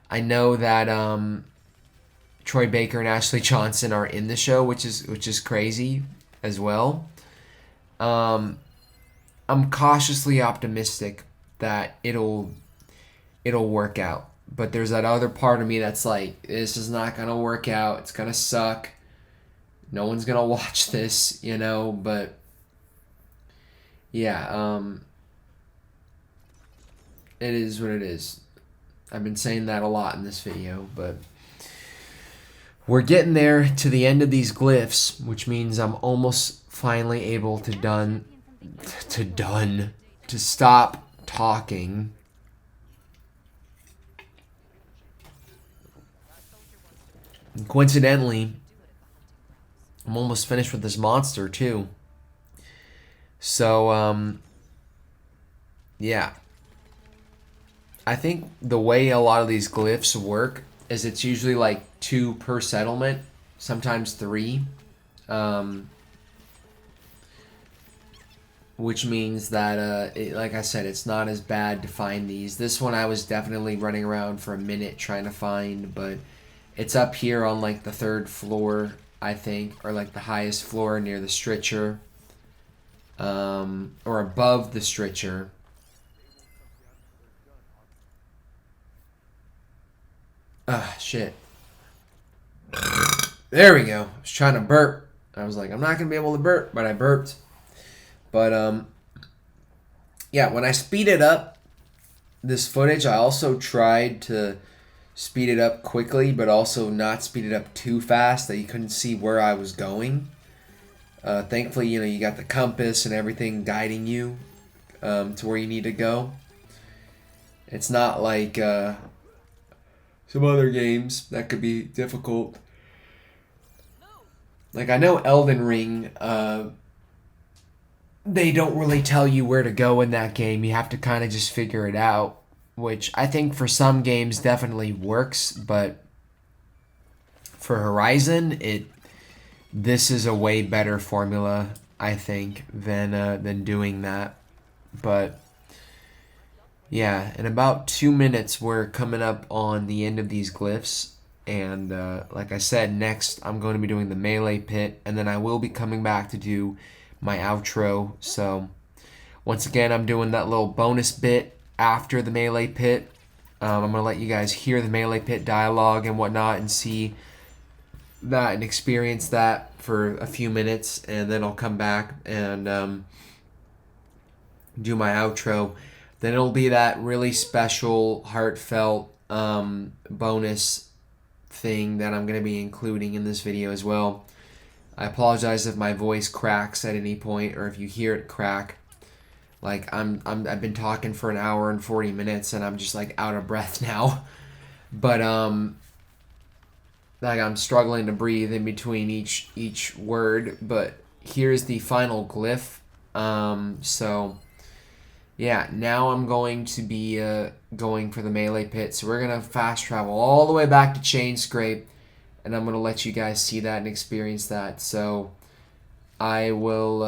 I know that Troy Baker and Ashley Johnson are in the show, which is crazy as well. I'm cautiously optimistic that it'll work out. But there's that other part of me that's like, this is not gonna work out. It's gonna suck. No one's gonna watch this, But yeah, it is what it is. I've been saying that a lot in this video, but we're getting there to the end of these glyphs, which means I'm almost finally able to stop talking. And coincidentally, I'm almost finished with this monster too. So, yeah. I think the way a lot of these glyphs work is it's usually like 2 per settlement, sometimes 3. Which means that, like I said, it's not as bad to find these. This one I was definitely running around for a minute trying to find, but it's up here on like the 3rd floor, I think, or like the highest floor near the stretcher, or above the stretcher. Ah, shit. There we go. I was trying to burp. I was like, I'm not going to be able to burp, but I burped. But, yeah, when I speeded up this footage, I also tried to speed it up quickly, but also not speed it up too fast that you couldn't see where I was going. Thankfully, you got the compass and everything guiding you to where you need to go. It's not like some other games that could be difficult. Like, I know Elden Ring, they don't really tell you where to go in that game. You have to kind of just figure it out, which I think for some games definitely works, but for Horizon, this is a way better formula, I think, than doing that. But yeah, in about 2 minutes, we're coming up on the end of these glyphs. And like I said, next I'm going to be doing the melee pit, and then I will be coming back to do my outro. So once again, I'm doing that little bonus bit after the melee pit. I'm going to let you guys hear the melee pit dialogue and whatnot and see that and experience that for a few minutes, and then I'll come back and do my outro. Then it'll be that really special, heartfelt bonus thing that I'm going to be including in this video as well. I apologize if my voice cracks at any point or if you hear it crack. Like I've been talking for an hour and 40 minutes and I'm just like out of breath now. But like I'm struggling to breathe in between each word, but here's the final glyph. So yeah, now I'm going to be going for the melee pit. So we're gonna fast travel all the way back to Chain Scrape, and I'm gonna let you guys see that and experience that. So I will,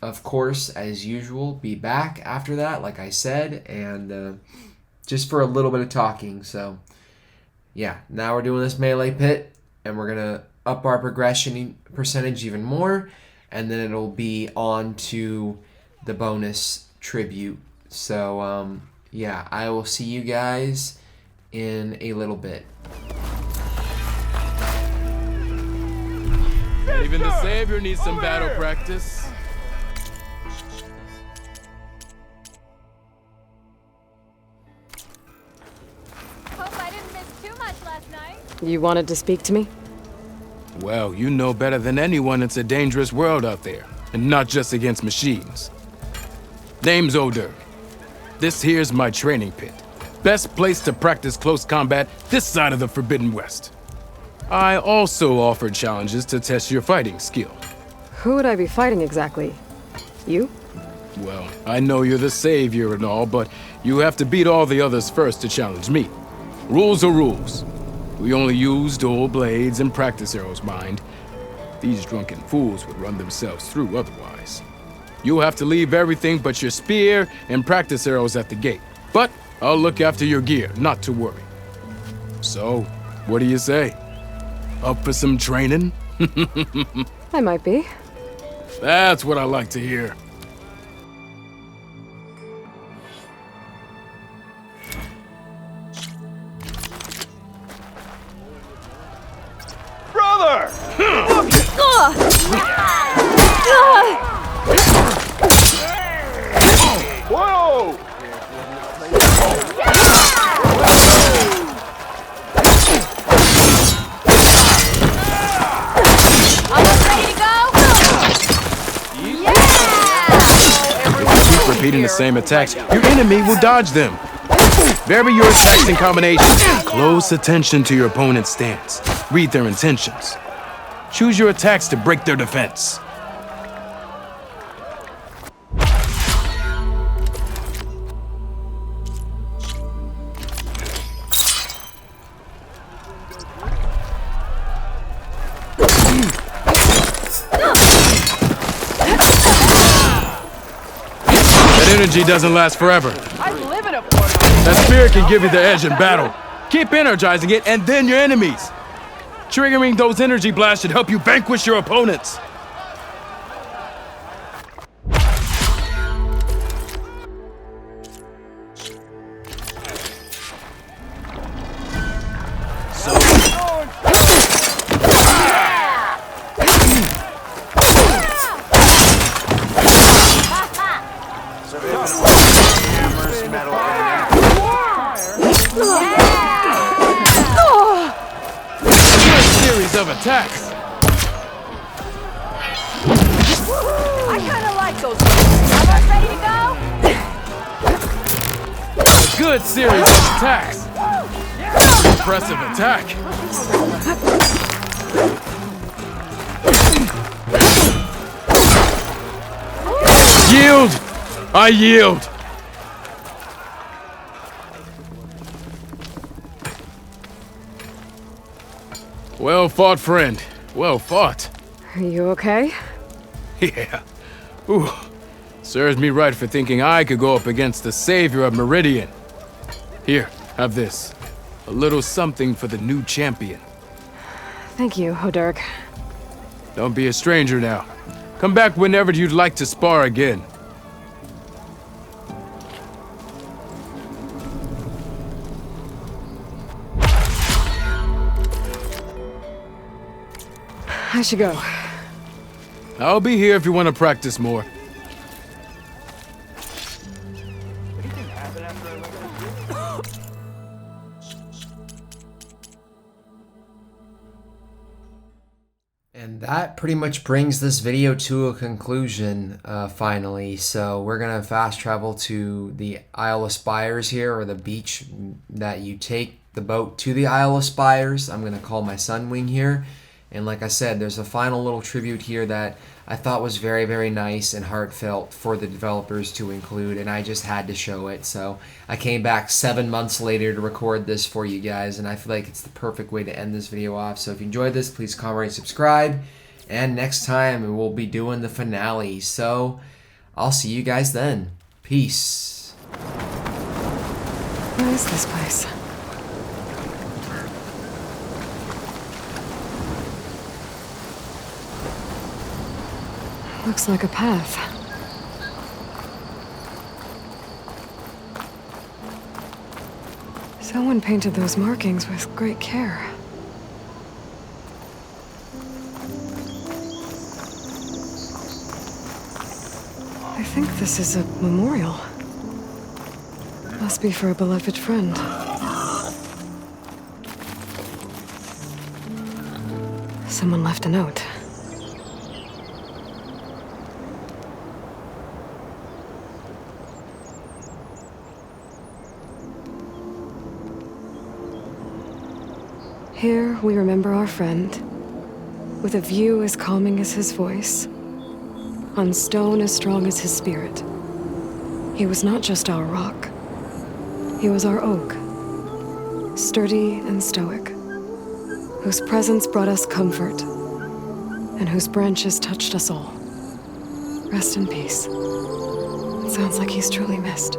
of course, as usual, be back after that, like I said, and just for a little bit of talking. So yeah, now we're doing this melee pit, and we're gonna up our progression percentage even more, and then it'll be on to the bonus tribute. So yeah, I will see you guys in a little bit. Even the Savior needs some battle practice. Hope I didn't miss too much last night. You wanted to speak to me? Well, you know better than anyone it's a dangerous world out there, and not just against machines. Name's Odur. This here's my training pit. Best place to practice close combat this side of the Forbidden West. I also offer challenges to test your fighting skill. Who would I be fighting exactly? You? Well, I know you're the savior and all, but you have to beat all the others first to challenge me. Rules are rules. We only use dual blades and practice arrows, mind. These drunken fools would run themselves through otherwise. You'll have to leave everything but your spear and practice arrows at the gate. But I'll look after your gear, not to worry. So, what do you say? Up for some training? I might be. That's what I like to hear. Brother! Whoa! Almost ready to go? If you keep repeating the same attacks, your enemy will dodge them. Vary your attacks and combinations. Close attention to your opponent's stance. Read their intentions. Choose your attacks to break their defense. That energy doesn't last forever. That spear can give you the edge in battle. Keep energizing it, and then your enemies. Triggering those energy blasts should help you vanquish your opponents. Of attacks. I kind of like those. Almost ready to go? A good series of attacks. Impressive attack. Yield! I yield! Well fought, friend. Well fought. Are you okay? Yeah. Ooh. Serves me right for thinking I could go up against the savior of Meridian. Here, have this. A little something for the new champion. Thank you, Odur. Don't be a stranger now. Come back whenever you'd like to spar again. I should go. I'll be here if you want to practice more. And that pretty much brings this video to a conclusion, finally. So we're gonna fast travel to the Isle of Spires here, or the beach that you take the boat to the Isle of Spires. I'm gonna call my Sunwing here. And like I said, there's a final little tribute here that I thought was very, very nice and heartfelt for the developers to include, and I just had to show it. So I came back 7 months later to record this for you guys, and I feel like it's the perfect way to end this video off. So if you enjoyed this, please comment, rate, subscribe, and next time we'll be doing the finale. So I'll see you guys then. Peace. What is this place? Looks like a path. Someone painted those markings with great care. I think this is a memorial. Must be for a beloved friend. Someone left a note. Here we remember our friend, with a view as calming as his voice, on stone as strong as his spirit. He was not just our rock, he was our oak, sturdy and stoic, whose presence brought us comfort, and whose branches touched us all. Rest in peace. It sounds like he's truly missed.